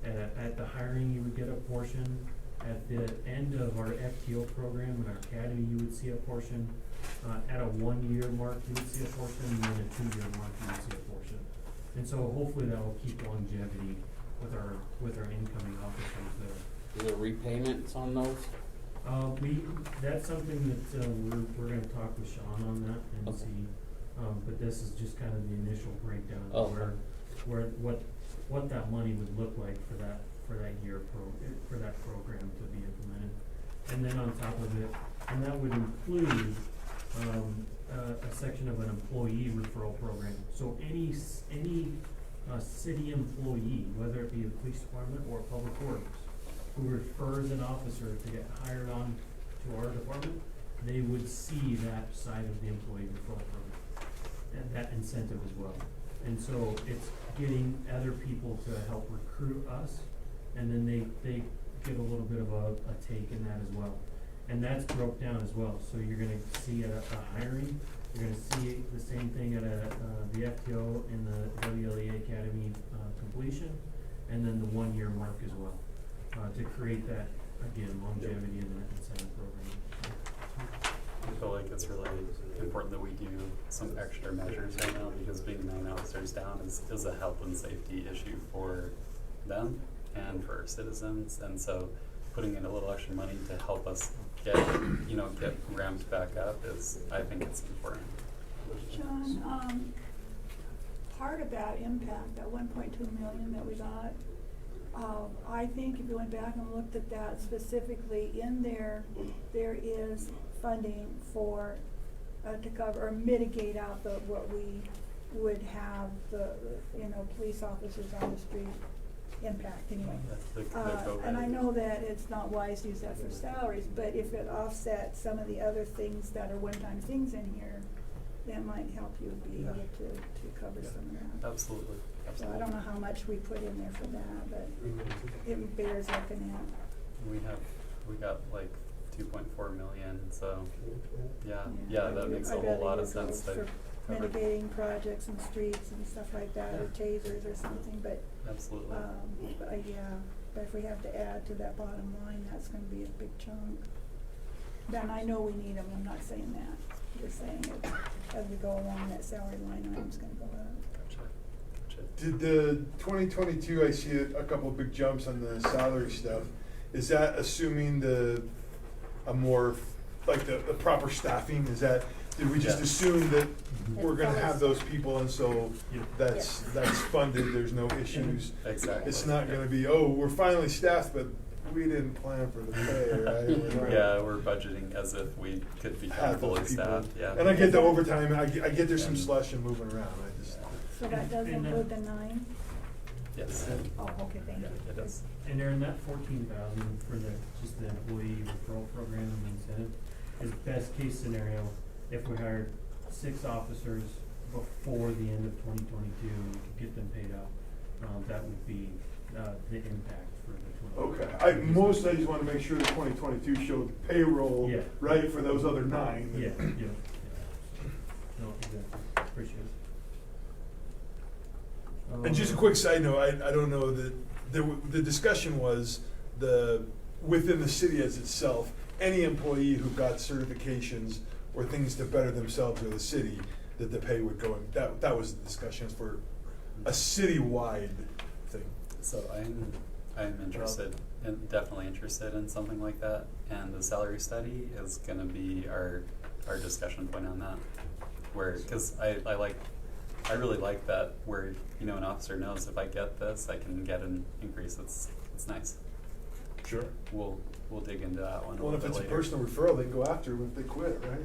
at the hiring, you would get a portion. At the end of our FTO program in our academy, you would see a portion. At a 1-year mark, you would see a portion, and then a 2-year mark, you would see a portion. And so hopefully that will keep longevity with our incoming officers there. Is there repayments on those? That's something that, we're gonna talk with Sean on that and Okay. see, but this is just kind of the initial breakdown Oh, of where, what that money would look like for that year for that program to be implemented. And then on top of it, and that would include, a section of an employee referral program. So any city employee, whether it be the police department or public works, who refers an officer to get hired on to our department, they would see that side of the employee referral program, and that incentive as well. And so it's getting other people to help recruit us, and then they get a little bit of a take in that as well. And that's broke down as well, so you're gonna see at a hiring, you're gonna see the same thing at the FTO and the WLEA Academy, completion, and then the 1-year mark as well, to create that, again, longevity in that incentive program. I feel like it's really important that we do some extra measures right now, because being 9 officers down is a health and safety issue for them and for our citizens. And so putting in a little extra money to help us get ramped back up I think it's important. John, part of that impact, that 1.2 million that we got, I think if you went back and looked at that specifically in there is funding for, to cover or mitigate out what we would have police officers on the street impact anyway. And I know that it's not wise to use that for salaries, but if it offsets some of the other things that are one-time things in here, that might help you be Yeah. able to cover Yeah. some of that. Absolutely, So absolutely. I don't know how much we put in there for that, but it bears looking at. We got like 2.4 million, so, yeah, that I'd makes a rather whole lot of use those sense to for cover. mitigating projects and streets and stuff like that, or tasers or something, but, Absolutely. but if we have to add to that bottom line, that's gonna be a big chunk. Then I know we need them, I'm not saying that, just saying it, as we go along, that salary line item's gonna go up. Gotcha. Did the 2022, I see a couple of big jumps on the salary stuff. Is that assuming a more, like the proper staffing? Is that, did we just Yeah. assume that Mhm. we're gonna have those people and so Yeah. that's funded, there's no issues? Exactly. It's not gonna be, oh, we're finally staffed, but we didn't plan for the pay, right? We're not- Yeah, we're budgeting as if we could become have those fully people. staffed, yeah. And I get the overtime, I get there's some slush and moving around, I just. So that does And, include the 9? Yes. Oh, okay, thank Yeah, you. it is. And Aaron, that 14,000 for just the employee referral program and incentive is best case scenario. If we hired 6 officers before the end of 2022, we could get them paid out. That would be, the impact for the 20. Okay, I just wanna make sure the 2022 showed payroll, Yeah. right, for those other 9. Yeah. No, exactly. Appreciate it. And just a quick side note, I don't know that, the discussion was within the city as itself, any employee who got certifications or things to better themselves or the city, that the pay would go in, that was the discussion for a citywide thing. So I'm interested, and definitely interested in something like that, and the salary study is gonna be our discussion point on that. Cause I really like that where, you know, an officer knows if I get this, I can get an increase, it's nice. Sure. We'll dig into that one a Well, little if bit it's a later. personal referral, they can go after them if they quit, right?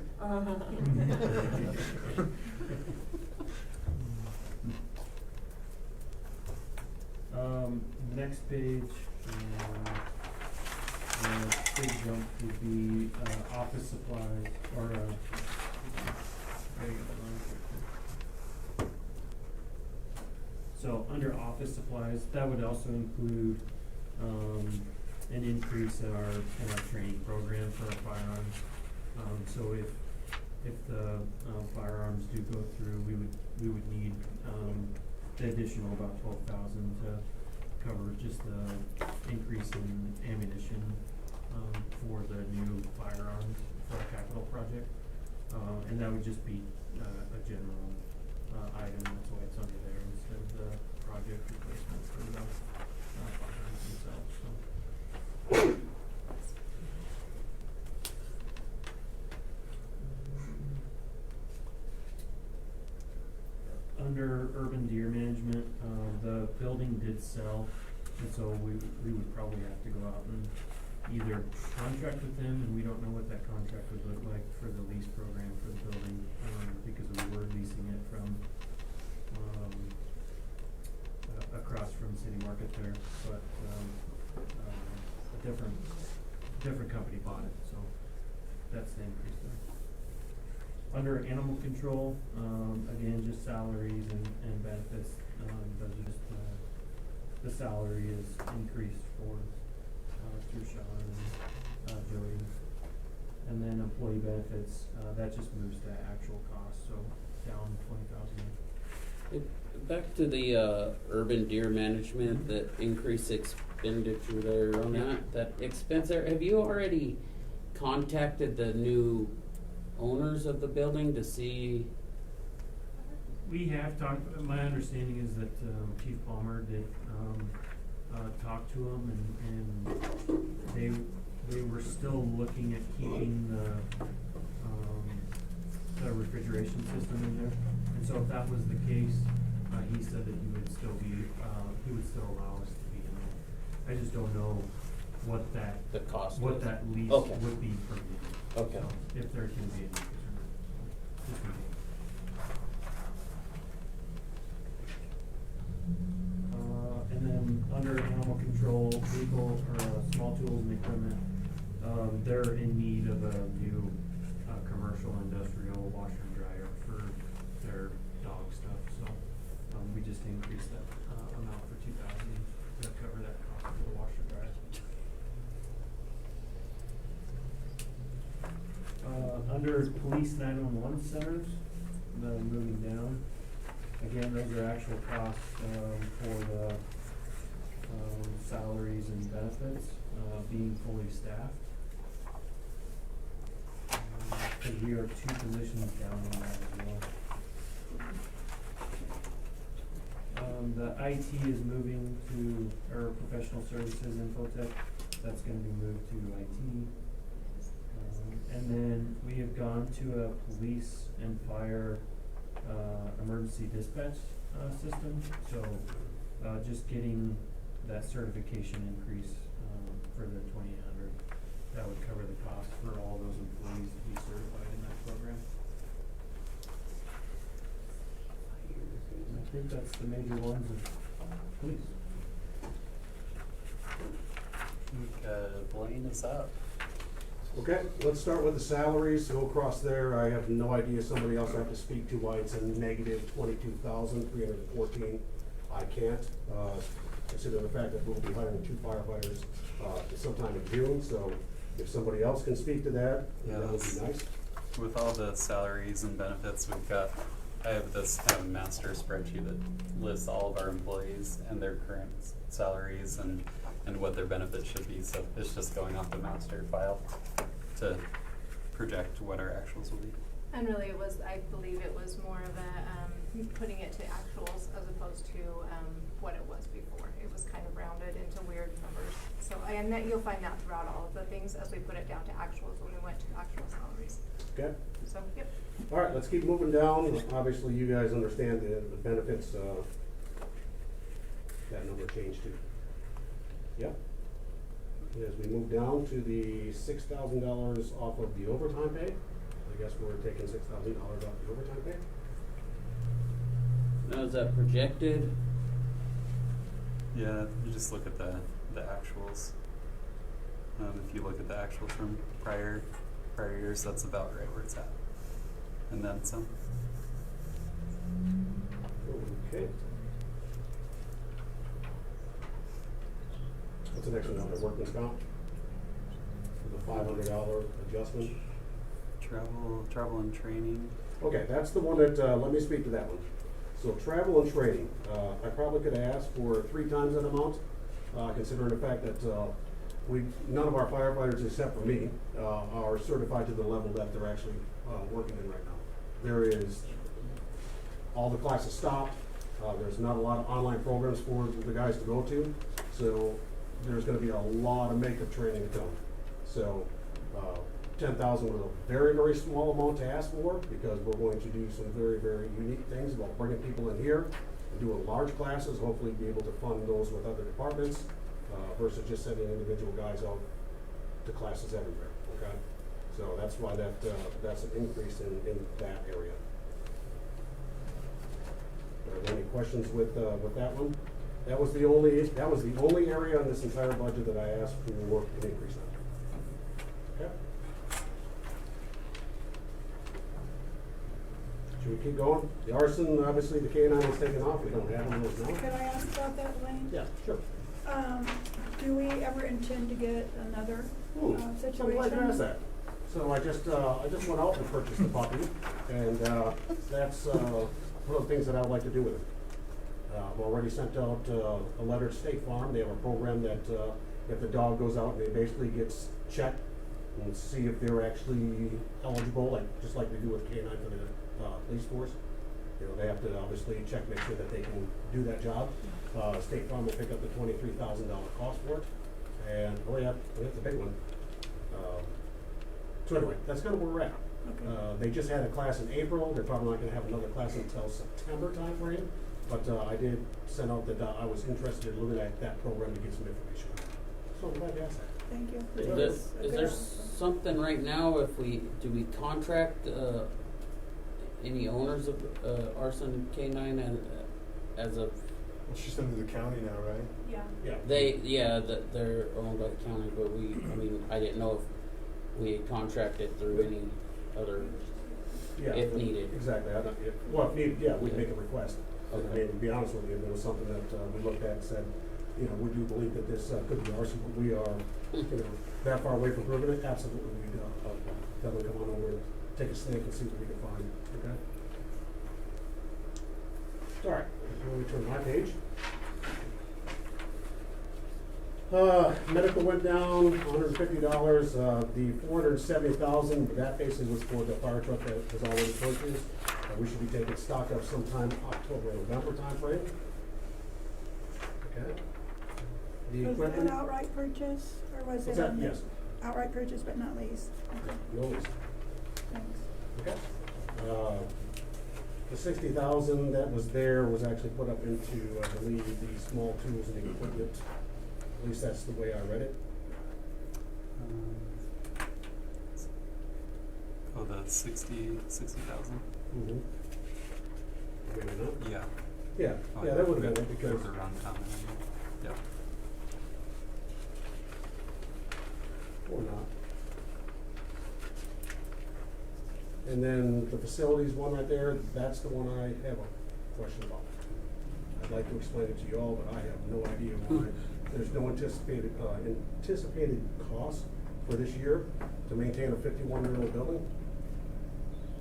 Next page, the big jump would be, office supplies, or, there you go. So, under office supplies, that would also include, an increase in our training program for our firearms. So if the, firearms do go through, we would need, the additional about 12,000 to cover just the increase in ammunition, for the new firearms for our capital project. And that would just be, a general, item, that's why it's under there instead of the project replacement for the, firearms themselves, so. Under urban deer management, the building did sell, and so we would probably have to go out and either contract with them, and we don't know what that contract would look like for the lease program for the building, because we were leasing it from, across from City Market there, but, a different company bought it, so that's the increase there. Under animal control, again, just salaries and benefits, those are just, the salary is increased for, through Sean and, Jody. And then employee benefits, that just moves to actual cost, so down 20,000. Back to the urban deer management, the increased expenditure there on that expense there, have you already contacted the new owners of the building to see? We have talked, my understanding is that, Chief Palmer did, talk to them and they were still looking at keeping the refrigeration system in there. And so if that was the case, he said that he would still allow us to be in there. I just don't know what that. The cost What is. that lease Okay. would be per year. Okay. So if there can be any concern. Just me. And then under animal control, vehicle, small tools and equipment, they're in need of a new, commercial industrial washer and dryer for their dog stuff, so, we just increased that, amount for 2,000 to cover that cost for the washer dryer. Under police 911 centers, moving down, again, those are actual costs, for the, salaries and benefits, being fully staffed. Cause we are 2 positions down on that as well. The IT is moving to, or professional services infotech, that's gonna be moved to IT. And then we have gone to a police and fire, emergency dispatch, system, so, just getting that certification increase, for the 2,800, that would cover the cost for all those employees to be certified in that program. And I think that's the major ones of police. Blaine is up. Okay, let's start with the salaries, go across there, I have no idea, somebody else I have to speak to why it's a negative 22,314. I can't, consider the fact that we'll be hiring 2 firefighters, sometime in June, so if somebody else can speak to that, Yeah, that would that's- be nice. With all the salaries and benefits we've got, I have this kind of master spreadsheet that lists all of our employees and their current salaries and what their benefits should be, so it's just going off the master file to project what our actuals will be. And really it was, I believe it was more of a, putting it to actuals as opposed to, what it was before. It was kind of rounded into weird numbers. So, and that you'll find that throughout all of the things as we put it down to actuals when we went to actual salaries. Okay, So, yep. all right, let's keep moving down, obviously you guys understand the benefits, that number changed too. Yep. As we move down to the $6,000 off of the overtime pay, I guess we're taking $6,000 off the overtime pay. Now, is that projected? Yeah, you just look at the actuals. If you look at the actuals from prior years, that's about right where it's at. And then some. Okay. What's the next one, under workman's comp? The $500 adjustment? Travel and training. Okay, that's the one that, let me speak to that one. So travel and training, I probably could have asked for 3 times that amount, considering the fact that, none of our firefighters except for me, are certified to the level that they're actually, working in right now. There is, all the classes stopped, there's not a lot of online programs for the guys to go to, so there's gonna be a lot of makeup training to come. So, 10,000 was a very, very small amount to ask for, because we're going to do some very, very unique things about bringing people in here and doing large classes, hopefully be able to fund those with other departments, versus just sending individual guys out to classes everywhere, okay? So that's why that's an increase in that area. Are there any questions with that one? That was the only area in this entire budget that I asked for an increase on. Okay? Should we keep going? The arson, obviously the K-9 was taken off, we don't have one of those now. Could I ask about that, Wayne? Yeah, sure. Do we ever intend to get another, situation? I'm glad you asked that. So I just went out and purchased a puppy, and, that's, one of the things that I would like to do with it. I've already sent out, a letter to State Farm, they have a program that, if the dog goes out, they basically gets checked and see if they're actually eligible, just like they do with K-9 for the, police force. You know, they have to obviously check, make sure that they can do that job. State Farm will pick up the $23,000 cost for it, and, that's a big one. So anyway, that's kind of where we're at. Okay. They just had a class in April, they're probably not gonna have another class until September timeframe, but, I did send out that I was interested in looking at that program to get some information. So I'm glad you asked that. Thank you. Is there something right now, do we contract, any owners of, Arson K-9 as a, It's just under the county now, right? Yeah. Yeah. they're owned by the county, but I didn't know if we had contracted through any other Yeah, if needed. Exactly, well, if needed, yeah, we'd make a request. I Okay. mean, to be honest with you, if there was something that, we looked at and said, you know, we do believe that this, could be arson, but we are, you know, that far away from proving it, absolutely, we'd, definitely come on over and take a sniff and see what we can find, okay? All right, let me turn to my page. Medical went down $150, the $470,000, that basically was for the fire truck that was already purchased. We should be taking stock of sometime October, November timeframe. Okay. The Was equipment. that outright purchase, or was What's it that? on the? Yes. Outright purchase, but not lease? Okay, No lease. thanks. Okay. The 60,000 that was there was actually put up into, I believe, the small tools and equipment. At least that's the way I read it. Oh, the 60,000? Mm-hmm. Maybe not? Yeah. Yeah, Oh, yeah, that would have been it we because. have the wrong comment. Yep. Or not. And then the facilities one right there, that's the one I have a question about. I'd like to explain it to you all, but I have no idea why. There's no anticipated cost for this year to maintain a 51-year-old building.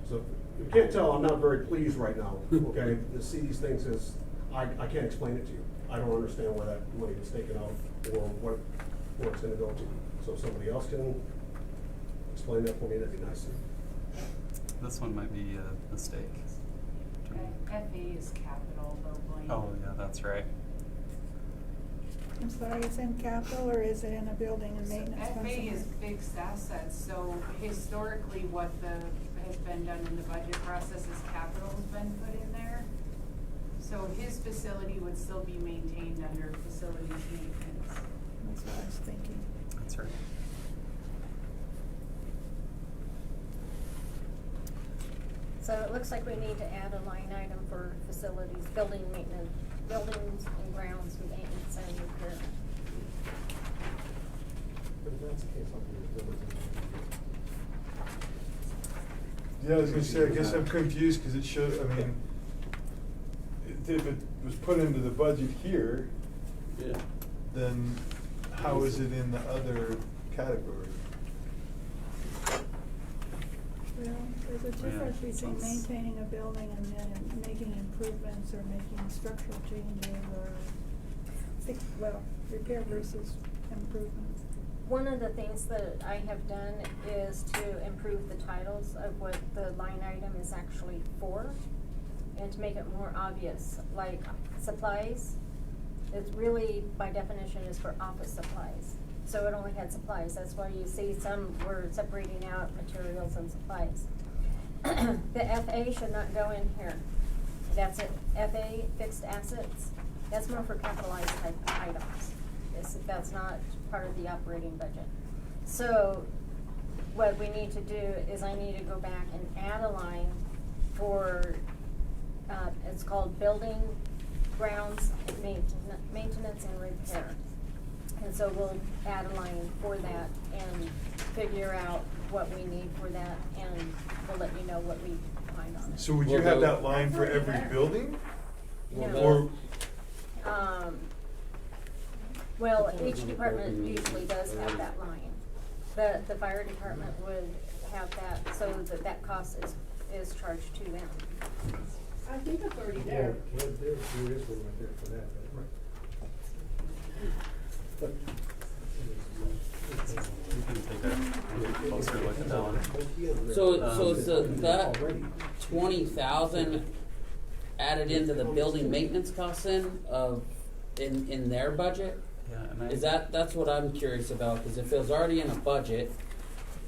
So you can't tell I'm not very pleased right now, okay? To see these things is, I can't explain it to you. I don't understand where that money is taken out or where it's gonna go to. So if somebody else can explain that for me, that'd be nice. This one might be a mistake. FA is capital though, Blaine. Oh, yeah, that's right. I'm sorry, it's in capital, or is it in a building and maintenance fund FA is somewhere? fixed assets, so historically what has been done in the budget process is capital has been put in there. So his facility would still be maintained under facilities maintenance. That's what I was thinking. That's right. So it looks like we need to add a line item for facilities, building maintenance, buildings and grounds maintenance and repair. But if that's the case, I'll do it. Yeah, I was gonna say, I guess I'm confused, cause it showed, I mean, if it was put into the budget here, Yeah. then how is it in the other category? Well, there's a Yeah, difference between sounds- maintaining a building and then making improvements or making structural changes or repair versus improvements. One of the things that I have done is to improve the titles of what the line item is actually for, and to make it more obvious, like supplies. It's really, by definition, is for office supplies. So it only had supplies, that's why you see some, we're separating out materials and supplies. The FA should not go in here. That's it, FA, fixed assets, that's more for capitalized type items. That's not part of the operating budget. So what we need to do is I need to go back and add a line for, it's called building, grounds, maintenance and repair. And so we'll add a line for that and figure out what we need for that, and we'll let you know what we find on it. So would you Well, have the- that line for every building? No. Or, Well, each department usually does have that line. The fire department would have that, so that cost is charged to them. I think it's already Yeah, there is one right there for that. But- We can take a closer look at that one. So is that 20,000 added into the building maintenance costs then in their budget? Yeah, and Is that's what I'm curious about, because if it was already in a budget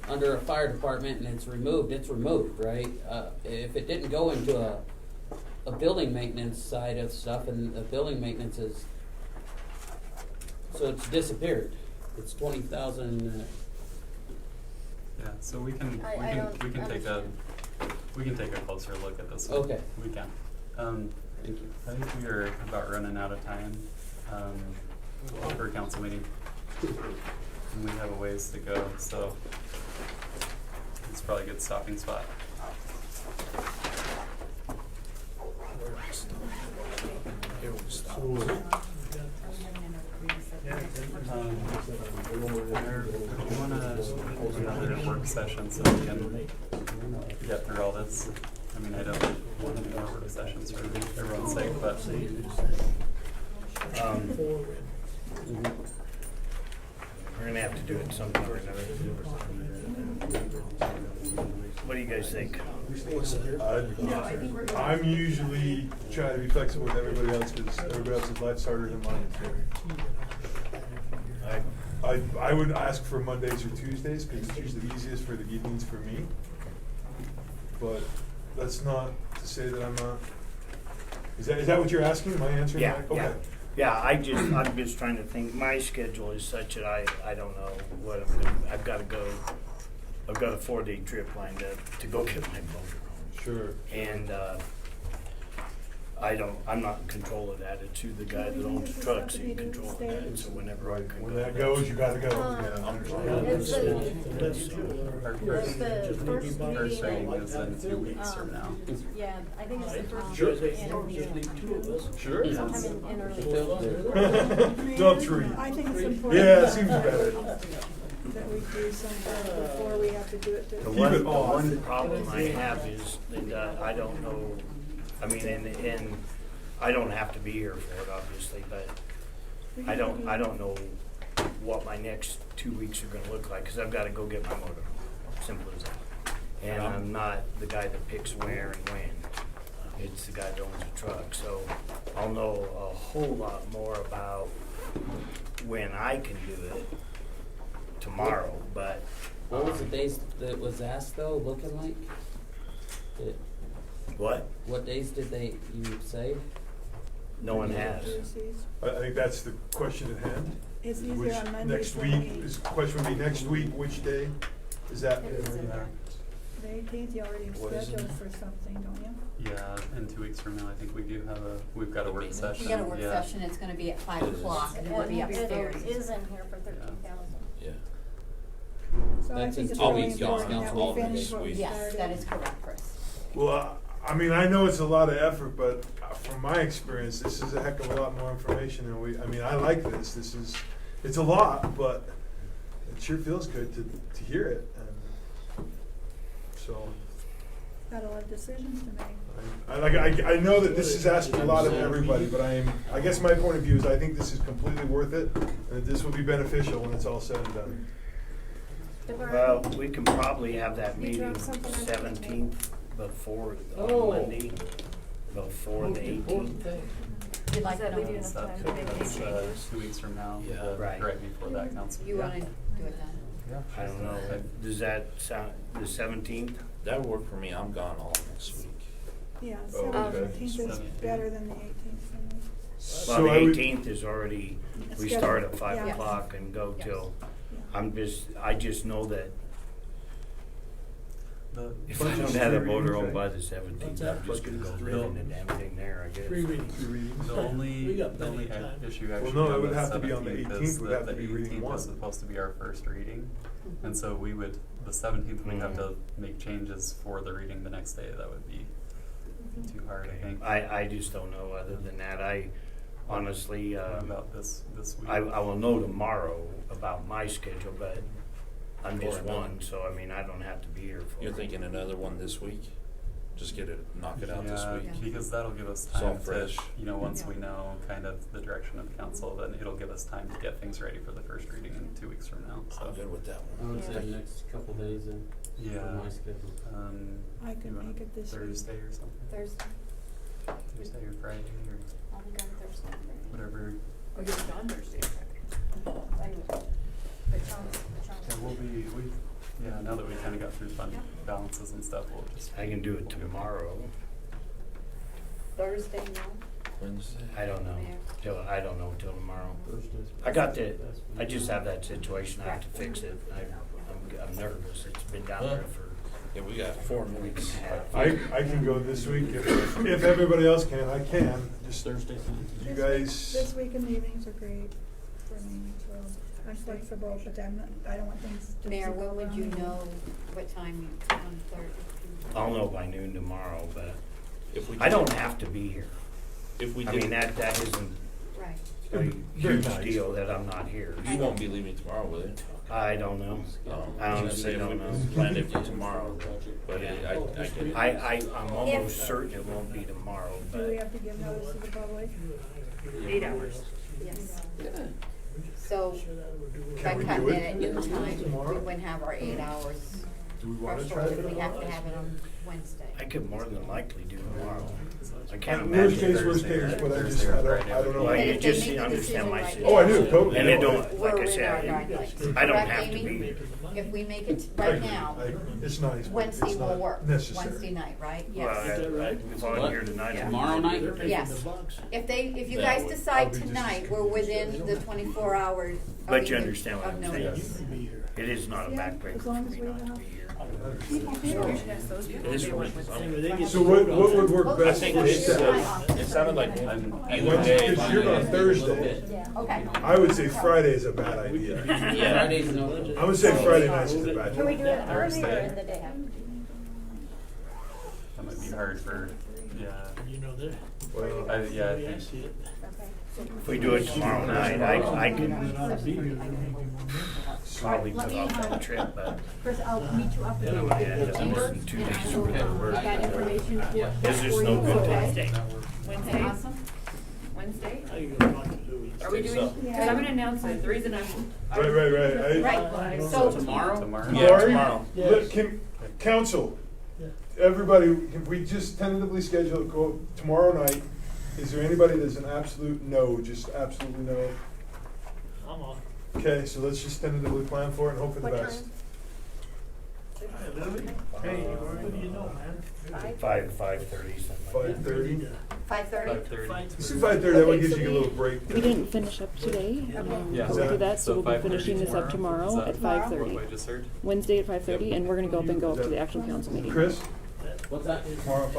under a fire department and it's removed, right? If it didn't go into a building maintenance side of stuff, and the building maintenance is, so it's disappeared. It's 20,000. Yeah, so we can I don't take a closer look at this one. Okay. We can. Thank you. I think we are about running out of time for council meeting. And we have a ways to go, so it's probably a good stopping spot. stop. We're we wanna hold another work session so we can get through all this. I mean, I don't want to do more work sessions for everyone's sake, but We're gonna have to do it sometime or another. What do you guys think? I'm usually trying to be flexible with everybody else because everybody else's life's harder than mine. I would ask for Mondays or Tuesdays because it's usually easiest for the evenings for me. But that's not to say that I'm not. Is that what you're asking? My answer? Yeah, Mike? Okay. yeah. Yeah, I'm just trying to think, my schedule is such that I don't know what I'm gonna, I've got a 4-day trip lined up to go get my motor home. Sure. And, I'm not in control of that, it's who the guy that owns the trucks in control of that, so whenever I can go. When that goes, you gotta go. It's our the first first meeting, reading is in 2 weeks from now. yeah, I think it's the first Sure. in Sure. sometime in early. Don't treat. I think it's important. Yeah, it seems better. That we do something before we have to do it. The Keep it off. one problem I have is that I don't know, I mean, and I don't have to be here for it, obviously, but I don't know what my next 2 weeks are gonna look like, cause I've gotta go get my motor home, simple as that. And I'm not the guy that picks where and when, it's the guy that owns the truck, so I'll know a whole lot more about when I can do it tomorrow, but. What was the days that was asked though, looking like? What days did you say? No one has. I think that's the question at hand. It's Which easier on Mondays next for week, me. is the question would be next week, which day? Is that? The 18th, you already have What is it? scheduled for something, don't you? Yeah, in 2 weeks from now, I think we do have we've got a work session. We got a work yeah. session, it's gonna be at 5 o'clock, and it will be upstairs. It is in here for 13,000. Yeah. So I That's think in it's I'll really be gone important that all we of finish this what we week. Yes, started. that is correct, Chris. Well, I mean, I know it's a lot of effort, but from my experience, this is a heck of a lot more information than I mean, I like this. It's a lot, but it sure feels good to hear it. And so, Got a lot of decisions to make. I know that this is asking a lot of everybody, but I guess my point of view is I think this is completely worth it, and that this will be beneficial when it's all said and done. Well, we can probably have that You meeting dropped something on the table. 17th before, Oh. Monday, before the 18th. You'd like Does that to leave you know? enough time to make any It's, changes? 2 weeks from now, Yeah. Right. right before that council. You yeah. wanna do it then? Yeah. I don't know, does that sound, the 17th? That would work for me, I'm gone all next week. Yeah, Oh, okay. 17th is better than the 18th for me. So Well, the I would- 18th is already, we Scheduled. start at 5 Yeah. o'clock and go Yes. till, Yeah. I just know that The if I don't have a motor home by the 17th, I'm just gonna go live in the damn thing there, I guess. 3 readings. The We only, got the plenty only of time. issue Well, actually no, it on would the have to be on the 17th 18th is would that have to the be reading 18th one. is supposed to be our first reading. And so the 17th, we'd have to make changes for the reading the next day. That would be too hard, I think. I just don't know, other than that, I honestly, What about this week? I will know tomorrow about my schedule, but I'm just Or another. one, so I mean, I don't have to be here for it. You're thinking another one this week? Just knock it out this Yeah, week? because that'll give us It's all time to, fresh. once we know kind of the direction of the council, then it'll give us time to get things ready for the first reading in 2 weeks from now, so. I'm good with that I one. would say next couple days then, for Yeah. my schedule. I you can wanna- make it this week. Thursday or something? Thursday. Thursday or Friday or I'll be gone Thursday. whatever. Oh, you're gone Thursday, But Sean's. Yeah, now that we kind of got through fund balances and stuff, we'll just. I can do it tomorrow. Thursday, no? Wednesday? I don't know, Yeah. I don't know till tomorrow. Thursday's I just have that situation, I have to fix it. I'm nervous, it's been down there for Yeah, we got 4 weeks. I can go this week if everybody else can. I can. Just Thursday. you This guys. week in the evenings are great for me, so I'm flexible, but I don't want things to. Mayor, go when would you wrong. know what time you, on Thursday? I'll know by noon tomorrow, but If we I don't have to be here. if we I did. mean, that isn't Right. a Very huge nice. deal that I'm not here. You won't be leaving tomorrow, will you? I don't know. I honestly don't know. Planned it for tomorrow, but I get it. I'm almost certain it won't be tomorrow, Do we but have to give notice to the public? 8 hours. Yes. So by Can we cutting do it it? in time, we wouldn't have our 8 hours. Do we wanna First try order, it we have to tomorrow? have it on Wednesday. I could more than likely do tomorrow. I can't Worst imagine. case, but I just, I don't know. Well, And you if they just make the understand my decision Oh, I situation. do, totally. And it don't, We're like I in our said, guidelines. I don't Correct, have to Amy? be here. If we make it I right agree. now, It's nice, but Wednesday it's will not work. necessary. Wednesday night, right? Well, Yes. if I'm here tonight. Yeah. Tomorrow night? Yes. If you That guys would- decide I'll be just tonight, as we're within the 24 hours. But you understand what I'm saying. notice. It is not a backbreaker for me not to be here. It is for me, 'cause I'm- So what would work I best think for it's, staff? it sounded like I'm either day. Because you're on Thursday. Okay. I would say Friday is a bad idea. Yeah, Friday's no. I would say Friday nights is a bad Can we do it idea. early or in the day? That might be hard for, yeah. You know, there. Well, I think. Okay. If we do it tomorrow night, I can Not be here. probably put off that trip, but Chris, I'll meet you up then I'm gonna end up missing 2 days worth of work. That information for. This is no good Tuesday. Wednesday? Awesome. Wednesday? How you gonna talk to Louis? Are we doing, because I'm gonna announce it, the reason I'm. Right. Right, so Tomorrow? Tomorrow? Yeah, Lori, tomorrow. Council, Yeah. everybody, if we just tentatively schedule it, go tomorrow night, is there anybody that's an absolute no, just absolutely no? I'm off. Okay, so let's just tentatively plan for it and hope for the What best. time? Hey, what do you know, man? 5:30, something like that. 5:30? 5:30? 5:30. Let's do 5:30, that way gives you a little break. We didn't finish up today, Yeah. we'll do that, so So we'll be 5:30 finishing this up Is tomorrow that at What I 5:30. just heard? Wednesday at 5:30, and we're gonna go up to the actual council meeting. Chris, What's that? tomorrow at